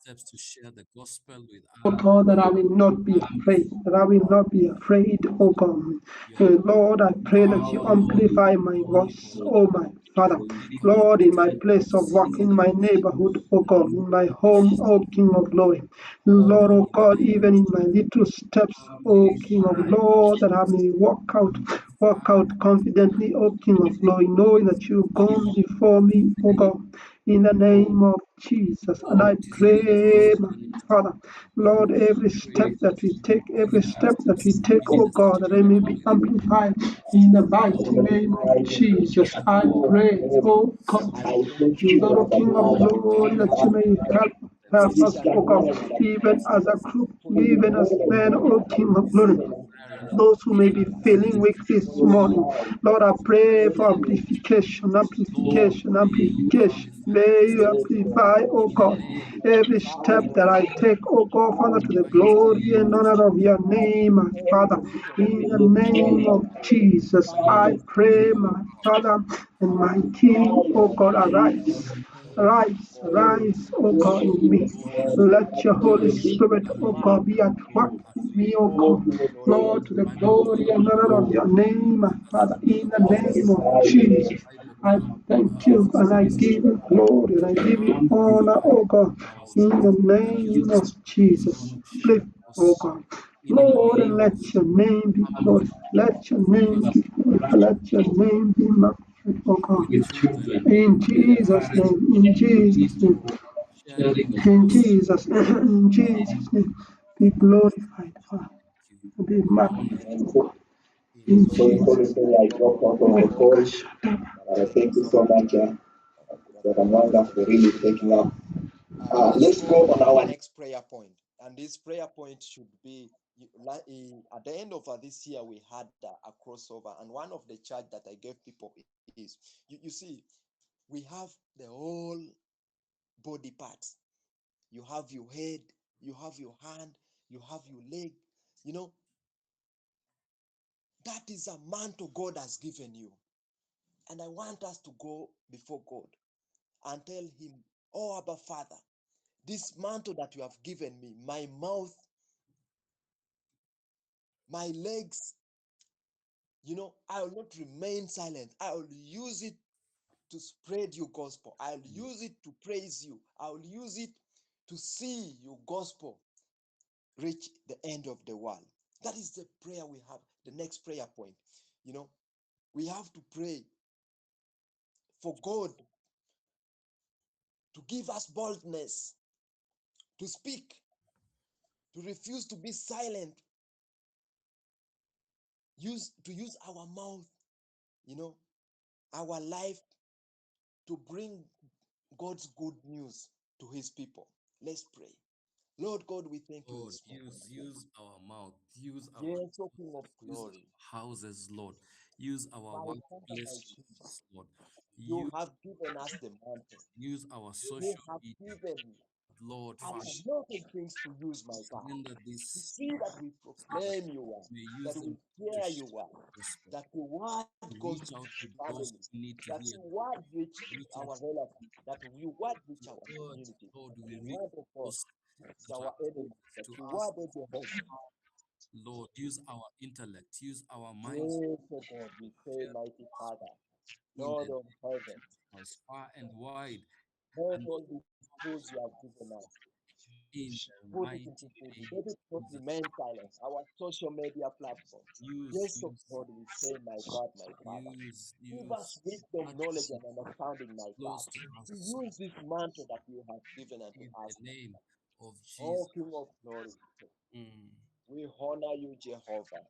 [SPEAKER 2] steps to share the gospel with
[SPEAKER 1] Oh
[SPEAKER 2] others.
[SPEAKER 1] God, that I
[SPEAKER 2] Lord,
[SPEAKER 1] will not be afraid, that I will not be afraid, oh God.
[SPEAKER 2] your
[SPEAKER 1] Lord, I pray that you
[SPEAKER 2] power, Lord,
[SPEAKER 1] amplify my
[SPEAKER 2] Holy
[SPEAKER 1] voice,
[SPEAKER 2] Ghost,
[SPEAKER 1] oh my Father.
[SPEAKER 2] we
[SPEAKER 1] Lord, in my
[SPEAKER 2] communicate
[SPEAKER 1] place of
[SPEAKER 2] things
[SPEAKER 1] work,
[SPEAKER 2] in
[SPEAKER 1] in my neighborhood, oh God, in my home, oh King of glory.
[SPEAKER 2] oh
[SPEAKER 1] Lord,
[SPEAKER 2] Lord,
[SPEAKER 1] oh
[SPEAKER 2] in the
[SPEAKER 1] God,
[SPEAKER 2] name of
[SPEAKER 1] even in my
[SPEAKER 2] Jesus,
[SPEAKER 1] little steps, oh King of
[SPEAKER 2] amplify our
[SPEAKER 1] Lord, that I
[SPEAKER 2] steps,
[SPEAKER 1] may walk
[SPEAKER 2] amplify
[SPEAKER 1] out confidently, O King of glory, knowing that you've
[SPEAKER 2] our
[SPEAKER 1] gone before me, O God, in the name of Jesus. And
[SPEAKER 2] Lord,
[SPEAKER 1] I
[SPEAKER 2] it is your
[SPEAKER 1] pray, my
[SPEAKER 2] opportunity.
[SPEAKER 1] Father,
[SPEAKER 2] Lord,
[SPEAKER 1] Lord,
[SPEAKER 2] we
[SPEAKER 1] every
[SPEAKER 2] pray
[SPEAKER 1] step that we take, every
[SPEAKER 2] even as
[SPEAKER 1] step that we
[SPEAKER 2] this
[SPEAKER 1] take, O
[SPEAKER 2] business
[SPEAKER 1] God, that they may be amplified in the mighty name of Jesus. I pray, O God,
[SPEAKER 3] I thank you,
[SPEAKER 1] Lord, O
[SPEAKER 3] Lord,
[SPEAKER 1] King of glory, that
[SPEAKER 3] that
[SPEAKER 1] you may help
[SPEAKER 3] this
[SPEAKER 1] us, O God,
[SPEAKER 3] January
[SPEAKER 1] even as a group,
[SPEAKER 3] for your
[SPEAKER 1] even as
[SPEAKER 3] glory,
[SPEAKER 1] men, O King of glory
[SPEAKER 2] desirous
[SPEAKER 1] those who may be feeling
[SPEAKER 2] business
[SPEAKER 1] weak this
[SPEAKER 3] for your
[SPEAKER 1] morning.
[SPEAKER 3] glory,
[SPEAKER 1] Lord, I pray
[SPEAKER 2] in
[SPEAKER 1] for
[SPEAKER 2] the name of Jesus.
[SPEAKER 1] amplification,
[SPEAKER 2] Lord,
[SPEAKER 1] amplification,
[SPEAKER 2] may you
[SPEAKER 1] amplification.
[SPEAKER 2] amplify
[SPEAKER 1] May
[SPEAKER 2] our
[SPEAKER 1] you
[SPEAKER 2] steps
[SPEAKER 1] amplify, oh
[SPEAKER 2] in the
[SPEAKER 1] God,
[SPEAKER 2] name of
[SPEAKER 1] every
[SPEAKER 2] Jesus.
[SPEAKER 1] step
[SPEAKER 3] power,
[SPEAKER 1] that I take, oh God, Father, to the
[SPEAKER 2] Mighty
[SPEAKER 1] glory
[SPEAKER 2] name
[SPEAKER 1] and
[SPEAKER 2] of
[SPEAKER 1] honor of your name, my Father.
[SPEAKER 3] every little
[SPEAKER 1] In the
[SPEAKER 3] thing,
[SPEAKER 1] name of Jesus,
[SPEAKER 2] Lord,
[SPEAKER 1] I
[SPEAKER 2] in
[SPEAKER 1] pray,
[SPEAKER 2] your
[SPEAKER 1] my
[SPEAKER 2] power.
[SPEAKER 1] Father and my King, oh God,
[SPEAKER 3] Lord,
[SPEAKER 1] arise.
[SPEAKER 3] we thank you,
[SPEAKER 1] Rise,
[SPEAKER 3] God.
[SPEAKER 1] rise, oh God, in me.
[SPEAKER 2] Lord, as we
[SPEAKER 1] Let your Holy
[SPEAKER 2] declare
[SPEAKER 1] Spirit, oh
[SPEAKER 2] January,
[SPEAKER 1] God, be at work
[SPEAKER 2] as
[SPEAKER 1] in
[SPEAKER 2] we
[SPEAKER 1] me, oh God.
[SPEAKER 3] Lord, we
[SPEAKER 1] Lord, to the
[SPEAKER 2] Bible
[SPEAKER 1] glory and honor of your name, my
[SPEAKER 2] as
[SPEAKER 1] Father,
[SPEAKER 2] the
[SPEAKER 1] in the name
[SPEAKER 2] words
[SPEAKER 1] of Jesus.
[SPEAKER 2] Bible
[SPEAKER 1] I thank you and I
[SPEAKER 2] says
[SPEAKER 1] give you glory and I give you honor,
[SPEAKER 2] amplify
[SPEAKER 1] oh God,
[SPEAKER 2] our
[SPEAKER 1] in
[SPEAKER 2] steps.
[SPEAKER 1] the name
[SPEAKER 2] Use
[SPEAKER 1] of
[SPEAKER 2] us, Lord,
[SPEAKER 1] Jesus.
[SPEAKER 2] to share
[SPEAKER 1] Lift,
[SPEAKER 2] the
[SPEAKER 1] oh
[SPEAKER 2] gospel
[SPEAKER 1] God.
[SPEAKER 2] in the
[SPEAKER 1] Lord, and
[SPEAKER 2] name of
[SPEAKER 1] let your name be
[SPEAKER 2] amplify
[SPEAKER 1] glorified. Let your name
[SPEAKER 2] us
[SPEAKER 1] be glorified. Let your name be magnified, oh
[SPEAKER 2] your
[SPEAKER 1] God.
[SPEAKER 2] children
[SPEAKER 1] In
[SPEAKER 2] share the
[SPEAKER 1] Jesus'
[SPEAKER 2] gospel,
[SPEAKER 1] name, in Jesus' name,
[SPEAKER 2] share the
[SPEAKER 1] in
[SPEAKER 2] gospel.
[SPEAKER 1] Jesus' name, in Jesus' name, be glorified, Father,
[SPEAKER 2] Thank you.
[SPEAKER 1] and be
[SPEAKER 2] We honor you
[SPEAKER 1] magnified, oh God.
[SPEAKER 2] in
[SPEAKER 1] In
[SPEAKER 3] sorry,
[SPEAKER 2] Jesus'
[SPEAKER 1] Jesus'
[SPEAKER 3] Holy Spirit, I dropped out of the call. Thank you so much, Brother Mwanga, for really taking up. Let's go on our next prayer point. And this prayer point should be at the end of this year, we had a crossover. And one of the charge that I gave people is you see, we have the whole body parts. You have your head, you have your hand, you have your leg. You know, that is a mantle God has given you. And I want us to go before God and tell him, oh, Abba Father, this mantle that you have given me, my mouth, my legs, I will not remain silent. I will use it to spread your gospel. I'll use it to praise you. I'll use it to see your gospel reach the end of the world. That is the prayer we have, the next prayer point. We have to pray for God to give us boldness to speak, to refuse to be silent, use our mouth, you know, our life to bring God's good news to his people. Let's pray. Lord God, we thank you
[SPEAKER 2] Lord,
[SPEAKER 3] this morning.
[SPEAKER 2] use our mouth, use our
[SPEAKER 3] Yes, O King of
[SPEAKER 2] tongues, use
[SPEAKER 3] glory.
[SPEAKER 2] our houses, Lord. Use our
[SPEAKER 3] My Father, my King,
[SPEAKER 2] workplaces, Lord.
[SPEAKER 3] you
[SPEAKER 2] Use
[SPEAKER 3] have given us the mantle.
[SPEAKER 2] use our
[SPEAKER 3] You
[SPEAKER 2] social
[SPEAKER 3] have
[SPEAKER 2] media
[SPEAKER 3] given
[SPEAKER 2] Lord,
[SPEAKER 3] have
[SPEAKER 2] Father,
[SPEAKER 3] a lot of things to use, my God.
[SPEAKER 2] surrender
[SPEAKER 3] To
[SPEAKER 2] this,
[SPEAKER 3] see that we
[SPEAKER 2] so that
[SPEAKER 3] proclaim your word,
[SPEAKER 2] may use
[SPEAKER 3] that we
[SPEAKER 2] them to
[SPEAKER 3] share your
[SPEAKER 2] share
[SPEAKER 3] word,
[SPEAKER 2] the gospel,
[SPEAKER 3] that your word
[SPEAKER 2] to
[SPEAKER 3] goes
[SPEAKER 2] reach
[SPEAKER 3] to
[SPEAKER 2] out to those
[SPEAKER 3] families,
[SPEAKER 2] who need to
[SPEAKER 3] that
[SPEAKER 2] hear,
[SPEAKER 3] your word reach
[SPEAKER 2] to reach out
[SPEAKER 3] our relatives, that your word reach
[SPEAKER 2] your
[SPEAKER 3] our
[SPEAKER 2] word,
[SPEAKER 3] community,
[SPEAKER 2] Lord,
[SPEAKER 3] that
[SPEAKER 2] will
[SPEAKER 3] your
[SPEAKER 2] reach
[SPEAKER 3] word, of God,
[SPEAKER 2] those
[SPEAKER 3] reach
[SPEAKER 2] that
[SPEAKER 3] our
[SPEAKER 2] are
[SPEAKER 3] enemies,
[SPEAKER 2] closest
[SPEAKER 3] that
[SPEAKER 2] to
[SPEAKER 3] your
[SPEAKER 2] us.
[SPEAKER 3] word, O Jehovah.
[SPEAKER 2] Lord, use our intellect, use our minds
[SPEAKER 3] Yes, O God, we
[SPEAKER 2] to
[SPEAKER 3] say,
[SPEAKER 2] share
[SPEAKER 3] mighty Father,
[SPEAKER 2] in
[SPEAKER 3] Lord
[SPEAKER 2] the
[SPEAKER 3] of
[SPEAKER 2] name of
[SPEAKER 3] heaven,
[SPEAKER 2] Jesus, far and wide,
[SPEAKER 3] let
[SPEAKER 2] and
[SPEAKER 3] all these tools you have given us,
[SPEAKER 2] in the
[SPEAKER 3] put it
[SPEAKER 2] mighty
[SPEAKER 3] into good.
[SPEAKER 2] name
[SPEAKER 3] Let it
[SPEAKER 2] of
[SPEAKER 3] not
[SPEAKER 2] Jesus.
[SPEAKER 3] remain silent. Our social media platform.
[SPEAKER 2] Use,
[SPEAKER 3] Yes, of
[SPEAKER 2] use,
[SPEAKER 3] God, we say, my God, my Father.
[SPEAKER 2] use,
[SPEAKER 3] Give
[SPEAKER 2] use.
[SPEAKER 3] us wisdom,
[SPEAKER 2] Touch
[SPEAKER 3] knowledge, and
[SPEAKER 2] people
[SPEAKER 3] understanding, my God.
[SPEAKER 2] close to
[SPEAKER 3] To
[SPEAKER 2] us
[SPEAKER 3] use this mantle that you have given unto
[SPEAKER 2] in
[SPEAKER 3] us.
[SPEAKER 2] the name of
[SPEAKER 3] Oh,
[SPEAKER 2] Jesus.
[SPEAKER 3] King of glory,
[SPEAKER 2] Mm,
[SPEAKER 3] we honor you, Jehovah.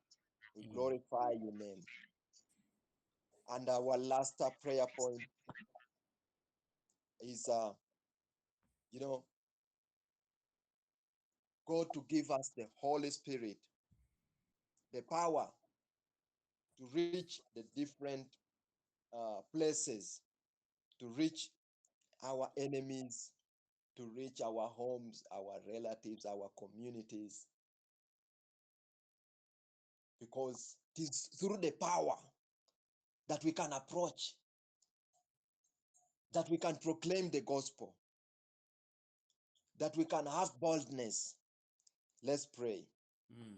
[SPEAKER 3] We
[SPEAKER 2] mm,
[SPEAKER 3] glorify your name. And our last prayer point is, you know, God to give us the Holy Spirit, the power to reach the different places, to reach our enemies, to reach our homes, our relatives, our communities, because it is through the power that we can approach, that we can proclaim the gospel, that we can have boldness. Let's pray.
[SPEAKER 2] mm.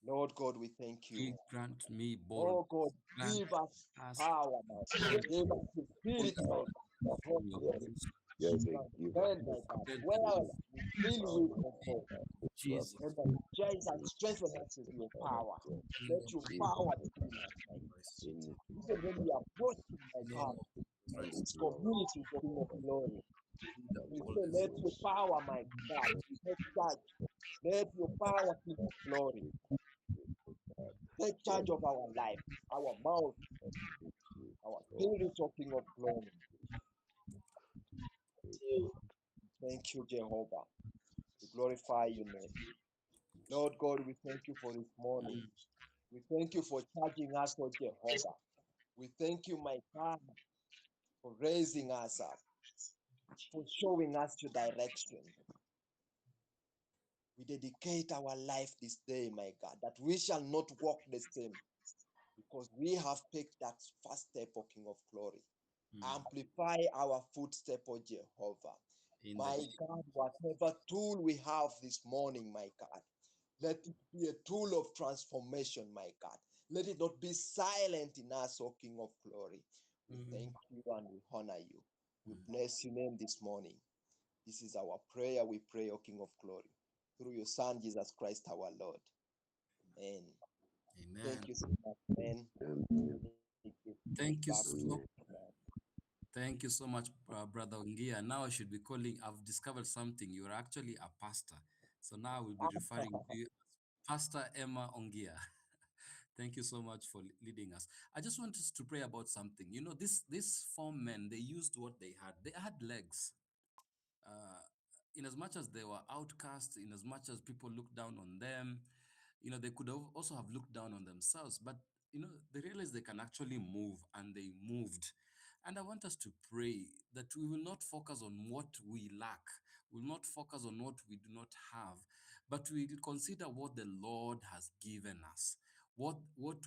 [SPEAKER 3] Lord God, we thank you.
[SPEAKER 2] Grant me boldness.
[SPEAKER 3] Oh God,
[SPEAKER 2] Grant
[SPEAKER 3] give us
[SPEAKER 2] us
[SPEAKER 3] power, my God.
[SPEAKER 2] boldness.
[SPEAKER 3] Give us the spirit, my God.
[SPEAKER 2] From your Holy
[SPEAKER 3] Transcend, my God.
[SPEAKER 2] Spirit
[SPEAKER 3] Where
[SPEAKER 2] that
[SPEAKER 3] we feel weak, oh
[SPEAKER 2] name
[SPEAKER 3] God.
[SPEAKER 2] of Jesus.
[SPEAKER 3] Energize and strengthen us with your power.
[SPEAKER 2] In
[SPEAKER 3] Let
[SPEAKER 2] the
[SPEAKER 3] your
[SPEAKER 2] mighty
[SPEAKER 3] power
[SPEAKER 2] name
[SPEAKER 3] be in us, my
[SPEAKER 2] of
[SPEAKER 3] God.
[SPEAKER 2] Christ.
[SPEAKER 3] Even when we approach you, my
[SPEAKER 2] Name
[SPEAKER 3] God,
[SPEAKER 2] of Christ.
[SPEAKER 3] this community of King of glory,
[SPEAKER 2] Be the
[SPEAKER 3] we say,
[SPEAKER 2] boldness.
[SPEAKER 3] let your power, my God, take charge. Let your power, King of glory, take charge of our life, our mouth, our spirit, of King of glory. Thank you, Jehovah. We glorify your name. Lord God, we thank you for this morning.
[SPEAKER 2] Mm,
[SPEAKER 3] We thank you for charging us, oh Jehovah. We thank you, my God, for raising us up, for showing us your direction. We dedicate our life this day, my God, that we shall not walk the same because we have picked that first step, O King of glory.
[SPEAKER 2] mm.
[SPEAKER 3] Amplify our footstep, O Jehovah.
[SPEAKER 2] In the
[SPEAKER 3] My
[SPEAKER 2] name
[SPEAKER 3] God, whatever tool we have this morning, my God, let it be a tool of transformation, my God. Let it not be silent in us, O King of glory. We
[SPEAKER 2] mm,
[SPEAKER 3] thank you and we honor you. We
[SPEAKER 2] mm.
[SPEAKER 3] bless your name this morning. This is our prayer. We pray, O King of glory, through your Son, Jesus Christ, our Lord. Amen.
[SPEAKER 2] Amen.
[SPEAKER 3] Thank you so much, man.
[SPEAKER 2] Thank you
[SPEAKER 3] Back to
[SPEAKER 2] so
[SPEAKER 3] you.
[SPEAKER 2] Thank you so much, Brother Ongia. Now I should be calling, I've discovered something. You're actually a pastor. So now I will be referring to you as Pastor Emma Ongia. Thank you so much for leading us. I just want us to pray about something. You know, these four men, they used what they had. They had legs. Uh, in as much as they were outcasts, in as much as people looked down on them, they could have also have looked down on themselves, but they realized they can actually move, and they moved. And I want us to pray that we will not focus on what we lack, we will not focus on what we do not have, but we will consider what the Lord has given us. What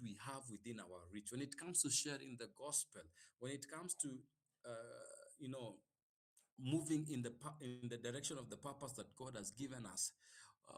[SPEAKER 2] we have within our reach when it comes to sharing the gospel, when it comes to you know moving in the direction of the purpose that God has given us. Uh,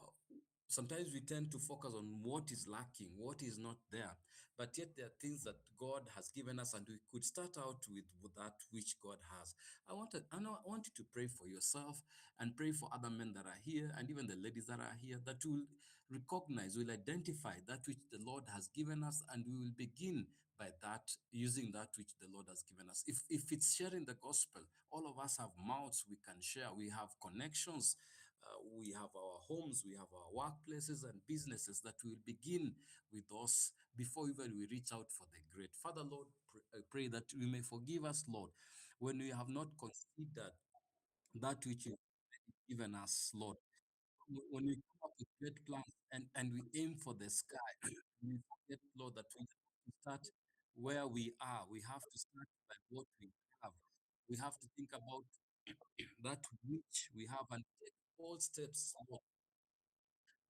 [SPEAKER 2] Sometimes we tend to focus on what is lacking, what is not there, but yet there are things that God has given us, and we could start out with that which God has. I want you to pray for yourself and pray for other men that are here, and even the ladies that are here, that will recognize, will identify that which the Lord has given us, and we will begin by that, using that which the Lord has given us. If it's sharing the gospel, all of us have mouths we can share. We have connections. We have our homes, we have our workplaces and businesses, that we will begin with us before even we reach out for the great. Father, Lord, I pray that you may forgive us, Lord, when we have not considered that which you've given us, Lord. When we come up with great plans, and we aim for the sky, we forget, Lord, that we have to start where we are. We have to start by what we have. We have to think about that which we have and take footsteps, Lord,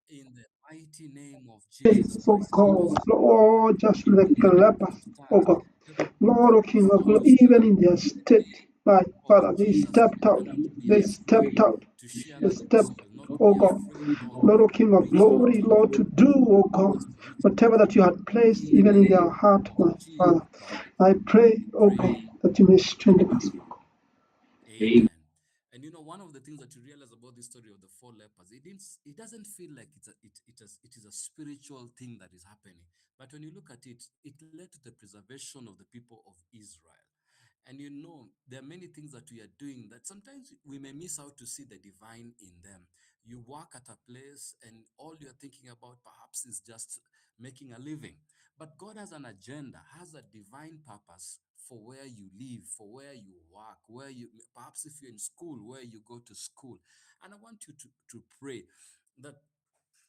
[SPEAKER 2] in the mighty name of Jesus
[SPEAKER 1] Jesus, oh
[SPEAKER 2] Christ. Help
[SPEAKER 1] God,
[SPEAKER 2] us,
[SPEAKER 1] Lord, just
[SPEAKER 2] Lord,
[SPEAKER 1] help us,
[SPEAKER 2] to
[SPEAKER 1] oh
[SPEAKER 2] start.
[SPEAKER 1] God.
[SPEAKER 2] Help
[SPEAKER 1] Lord, oh King of
[SPEAKER 2] Lord,
[SPEAKER 1] glory,
[SPEAKER 2] to start
[SPEAKER 1] even in their
[SPEAKER 2] in the
[SPEAKER 1] state,
[SPEAKER 2] name
[SPEAKER 1] my
[SPEAKER 2] of
[SPEAKER 1] Father,
[SPEAKER 2] Jesus. Not to
[SPEAKER 1] they
[SPEAKER 2] be
[SPEAKER 1] stepped
[SPEAKER 2] afraid
[SPEAKER 1] out,
[SPEAKER 2] to share
[SPEAKER 1] they
[SPEAKER 2] the
[SPEAKER 1] stepped,
[SPEAKER 2] gospel, not to
[SPEAKER 1] oh
[SPEAKER 2] be
[SPEAKER 1] God.
[SPEAKER 2] afraid, Lord,
[SPEAKER 1] Lord, O
[SPEAKER 2] to
[SPEAKER 1] King of
[SPEAKER 2] reach out
[SPEAKER 1] glory,
[SPEAKER 2] to
[SPEAKER 1] Lord, to do, oh God,
[SPEAKER 2] us, to reach out
[SPEAKER 1] whatever
[SPEAKER 2] to
[SPEAKER 1] that you had placed
[SPEAKER 2] in
[SPEAKER 1] even
[SPEAKER 2] the
[SPEAKER 1] in their
[SPEAKER 2] name
[SPEAKER 1] heart,
[SPEAKER 2] of
[SPEAKER 1] my
[SPEAKER 2] Jesus
[SPEAKER 1] Father.
[SPEAKER 2] Christ.
[SPEAKER 1] I pray,
[SPEAKER 2] We
[SPEAKER 1] oh
[SPEAKER 2] pray.
[SPEAKER 1] God, that you may strengthen us.
[SPEAKER 2] Amen. And you know, one of the things that you realize about the story of the four lepers, it doesn't feel like it is a spiritual thing that is happening. But when you look at it, it led to the preservation of the people of Israel. And you know, there are many things that we are doing that sometimes we may miss out to see the divine in them. You work at a place and all you're thinking about perhaps is just making a living. But God has an agenda, has a divine purpose for where you live, for where you work, where you, perhaps if you're in school, where you go to school. And I want you to pray that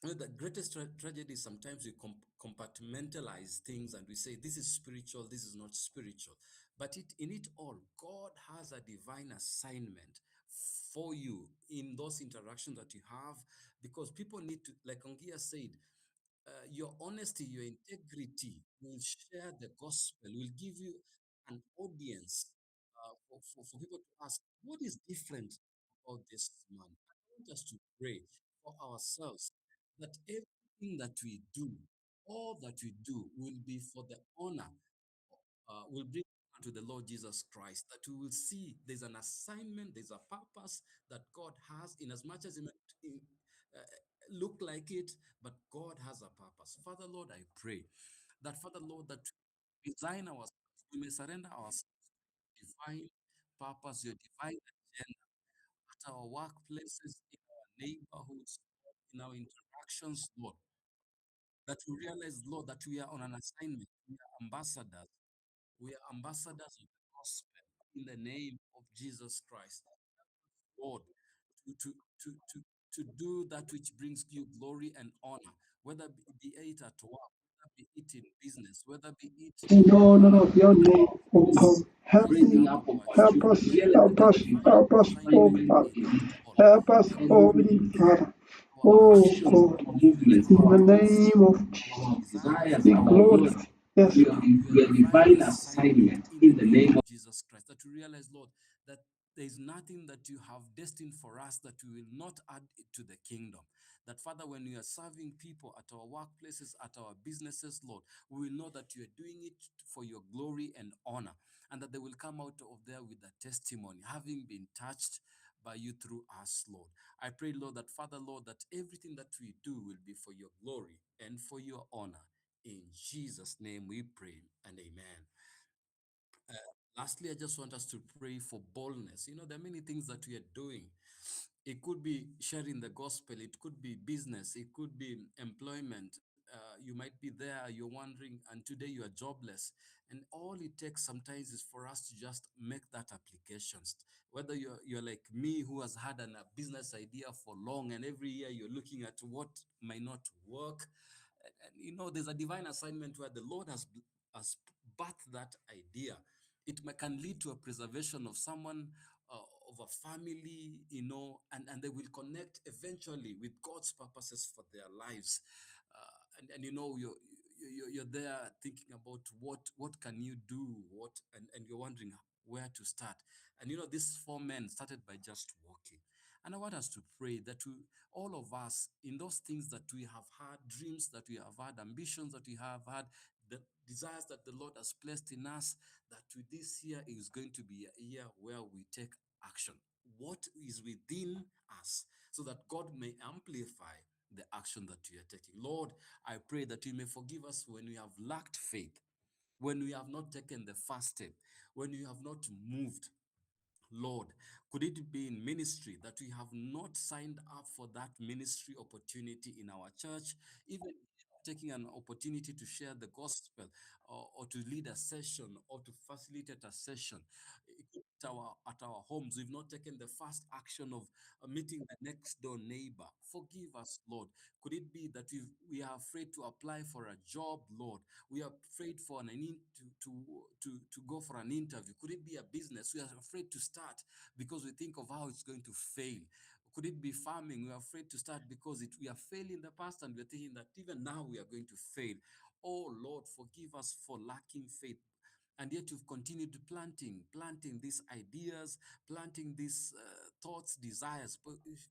[SPEAKER 2] the greatest tragedy is sometimes we compartmentalize things and we say this is spiritual, this is not spiritual. But in it all, God has a divine assignment for you in those interactions that you have, because people need to, like Ongia said, your honesty, your integrity will share the gospel, will give you an audience for people to ask, what is different about this man? I want us to pray for ourselves that everything that we do, all that we do, will be for the honor, will bring honor to the Lord Jesus Christ. That we will see there's an assignment, there's a purpose that God has, in as much as it may uh, look like it, but God has a purpose. Father Lord, I pray that, Father Lord, that we design ourselves, we may surrender ourselves to divine purpose, your divine agenda at our workplaces, in our neighborhoods, in our interactions, Lord. That we realize, Lord, that we are on an assignment. We are ambassadors. We are ambassadors of the gospel in the name of Jesus Christ. Lord, to, to, to, to, to do that which brings you glory and honor, whether be it at work, whether be it in business, whether be it
[SPEAKER 1] No, your
[SPEAKER 2] in
[SPEAKER 1] name, oh
[SPEAKER 2] this
[SPEAKER 1] God. Help
[SPEAKER 2] raising
[SPEAKER 1] me,
[SPEAKER 2] up of our
[SPEAKER 1] help us,
[SPEAKER 2] children. Let
[SPEAKER 1] help
[SPEAKER 2] the
[SPEAKER 1] us,
[SPEAKER 2] divine
[SPEAKER 1] help us, oh
[SPEAKER 2] assignment
[SPEAKER 1] Father.
[SPEAKER 2] in it all,
[SPEAKER 1] Help us,
[SPEAKER 2] that we
[SPEAKER 1] oh
[SPEAKER 2] will
[SPEAKER 1] Father.
[SPEAKER 2] our
[SPEAKER 1] Oh
[SPEAKER 2] actions,
[SPEAKER 1] God,
[SPEAKER 2] our movements,
[SPEAKER 1] in
[SPEAKER 2] our
[SPEAKER 1] the
[SPEAKER 2] thoughts,
[SPEAKER 1] name of
[SPEAKER 2] our
[SPEAKER 1] Jesus,
[SPEAKER 2] desires,
[SPEAKER 1] be
[SPEAKER 2] our
[SPEAKER 1] glorious.
[SPEAKER 2] words,
[SPEAKER 1] Yes,
[SPEAKER 2] will be your divine assignment in the name of Jesus Christ. That we realize, Lord, that there is nothing that you have destined for us that we will not add to the kingdom. That, Father, when we are serving people at our workplaces, at our businesses, Lord, we will know that you are doing it for your glory and honor, and that they will come out of there with a testimony, having been touched by you through us, Lord. I pray, Lord, that, Father, Lord, that everything that we do will be for your glory and for your honor. In Jesus' name we pray and amen. Uh, Lastly, I just want us to pray for boldness. You know, there are many things that we are doing. It could be sharing the gospel, it could be business, it could be employment. You might be there, you're wondering, and today you are jobless. And all it takes sometimes is for us to just make that application. Whether you're like me, who has had a business idea for long, and every year you're looking at what might not work. And you know, there's a divine assignment where the Lord has birthed that idea. Can lead to a preservation of someone, of a family, you know, and they will connect eventually with God's purposes for their lives. And you know, you're there thinking about what can you do, and you're wondering where to start. And you know, these four men started by just walking. And I want us to pray that all of us, in those things that we have had, dreams that we have had, ambitions that we have had, the desires that the Lord has placed in us, that this year is going to be a year where we take action. What is within us, so that God may amplify the action that we are taking. Lord, I pray that you may forgive us when we have lacked faith, when we have not taken the first step, when we have not moved. Lord, could it be in ministry that we have not signed up for that ministry opportunity in our church, even taking an opportunity to share the gospel, or to lead a session, or to facilitate a session? It could be at our homes. We've not taken the first action of meeting the next door neighbor. Forgive us, Lord. Could it be that we are afraid to apply for a job, Lord? We are afraid for to go for an interview. Could it be a business? We are afraid to start because we think of how it's going to fail. Could it be farming? We are afraid to start because we are failing in the past, and we're thinking that even now we are going to fail. Oh Lord, forgive us for lacking faith. And yet you've continued planting these ideas, planting these thoughts, desires,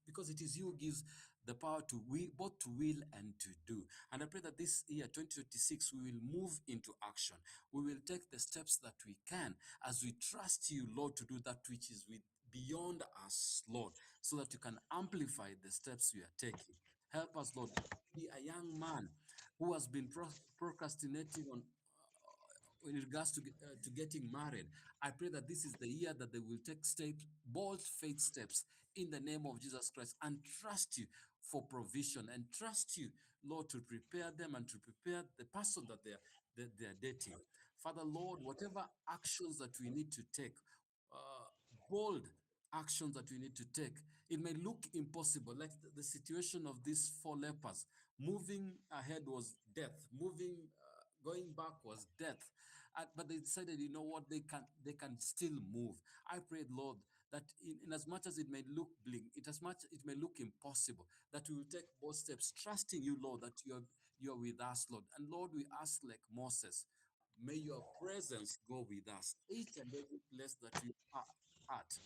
[SPEAKER 2] because it is you who gives the power to will, both to will and to do. And I pray that this year, 2026, we will move into action. We will take the steps that we can as we trust you, Lord, to do that which is beyond us, Lord, so that you can amplify the steps we are taking. Help us, Lord, be a young man who has been procrastinating on in regards to getting married. I pray that this is the year that they will take steps, bold faith steps in the name of Jesus Christ, and trust you for provision, and trust you, Lord, to prepare them and to prepare the person that they're dating. Father, Lord, whatever actions that we need to take, uh, bold actions that we need to take, it may look impossible, like the situation of these four lepers. Moving ahead was death. Going back was death. But they decided, you know what, they can still move. I prayed, Lord, that in as much as it may look bleak, as much it may look impossible, that we will take both steps, trusting you, Lord, that you're with us, Lord. And Lord, we ask like Moses, may your presence go with us. Each and every place that we are at,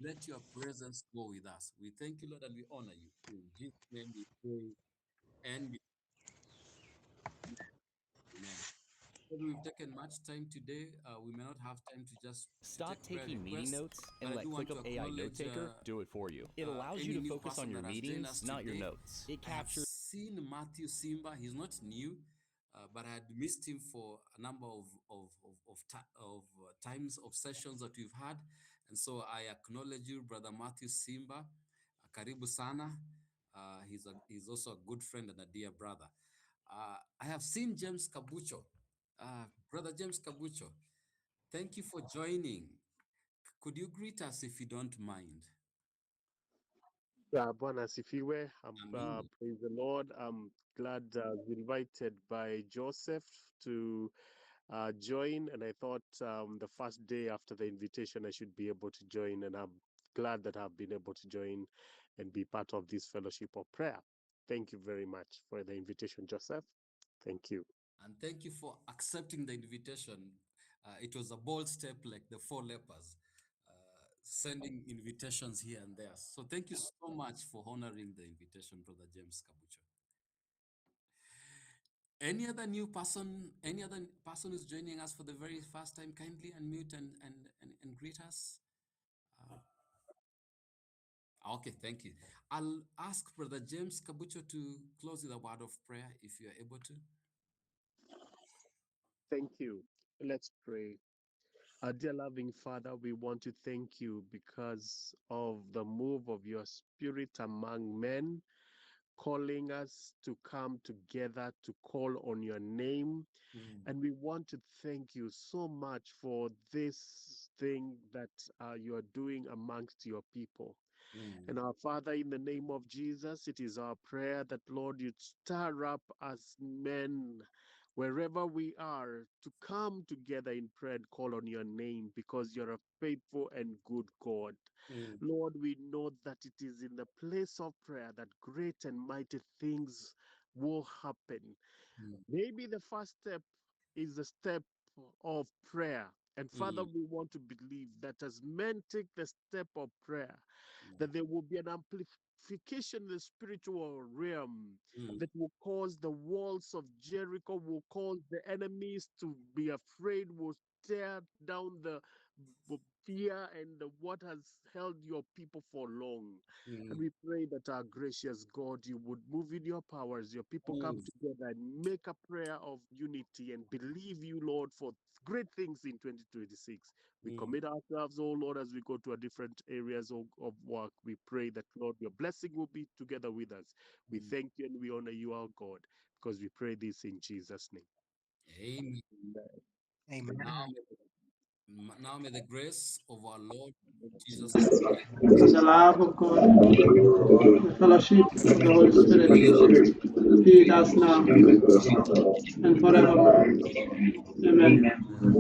[SPEAKER 2] let your presence go with us. We thank you, Lord, and we honor you. In Jesus' name we pray and we amen. Lord, we've taken much time today. We may not have time to
[SPEAKER 4] Stop
[SPEAKER 2] take prayer
[SPEAKER 4] taking meeting
[SPEAKER 2] requests,
[SPEAKER 4] notes
[SPEAKER 2] but
[SPEAKER 4] and
[SPEAKER 2] I
[SPEAKER 4] let
[SPEAKER 2] do want to
[SPEAKER 4] ClickUp AI Note
[SPEAKER 2] acknowledge
[SPEAKER 4] Taker do it for you. It allows you
[SPEAKER 2] any
[SPEAKER 4] to
[SPEAKER 2] new
[SPEAKER 4] focus on
[SPEAKER 2] person
[SPEAKER 4] your
[SPEAKER 2] that has joined us
[SPEAKER 4] meetings, not your
[SPEAKER 2] today.
[SPEAKER 4] notes. It
[SPEAKER 2] I have
[SPEAKER 4] captures
[SPEAKER 2] seen Matthew Simba. He's not new, but I had missed him for a number of times of sessions that we've had. And so I acknowledge you, Brother Matthew Simba. Karibu sana. He's also a good friend and a dear brother. I have seen James Kabucho. Brother James Kabucho, thank you for joining. Could you greet us if you don't mind?
[SPEAKER 5] Bwana asifiwe.
[SPEAKER 2] Amen.
[SPEAKER 5] Praise the Lord. I'm glad invited by Joseph to join, and I thought the first day after the invitation I should be able to join, and I'm glad that I've been able to join and be part of this fellowship of prayer. Thank you very much for the invitation, Joseph. Thank you.
[SPEAKER 2] And thank you for accepting the invitation. It was a bold step, like the four lepers, sending invitations here and there. So thank you so much for honoring the invitation, Brother James Kabucho. Any other person who's joining us for the very first time, kindly unmute and greet us. Okay, thank you. I'll ask Brother James Kabucho to close with a word of prayer if you are able to.
[SPEAKER 5] Thank you. Let's pray. Our dear loving Father, we want to thank you because of the move of your Spirit among men, calling us to come together to call on your name. And we want to thank you so much for this thing that you are doing amongst your people. And our Father, in the name of Jesus, it is our prayer that, Lord, you'd stir up us men, wherever we are, to come together in prayer and call on your name, because you're a faithful and good God. Lord, we know that it is in the place of prayer that great and mighty things will happen. Maybe the first step is the step of prayer. And Father, we want to believe that as men take the step of prayer, that there will be an amplification in the spiritual realm that will cause the walls of Jericho, will cause the enemies to be afraid, will tear down the fear and what has held your people for long. And we pray that our gracious God, you would move in your powers, your people come together and make a prayer of unity and believe you, Lord, for great things in 2026. We commit ourselves, oh Lord, as we go to our different areas of work. We pray that, Lord, your blessing will be together with us. We thank you and we honor you, our God, because we pray this in Jesus' name.
[SPEAKER 2] Amen.
[SPEAKER 3] Amen.
[SPEAKER 2] Now may the grace of our Lord Jesus
[SPEAKER 5] Jesus.
[SPEAKER 2] Christ,
[SPEAKER 1] The love of God, the fellowship of the Holy Spirit, be with us now and forevermore. Amen.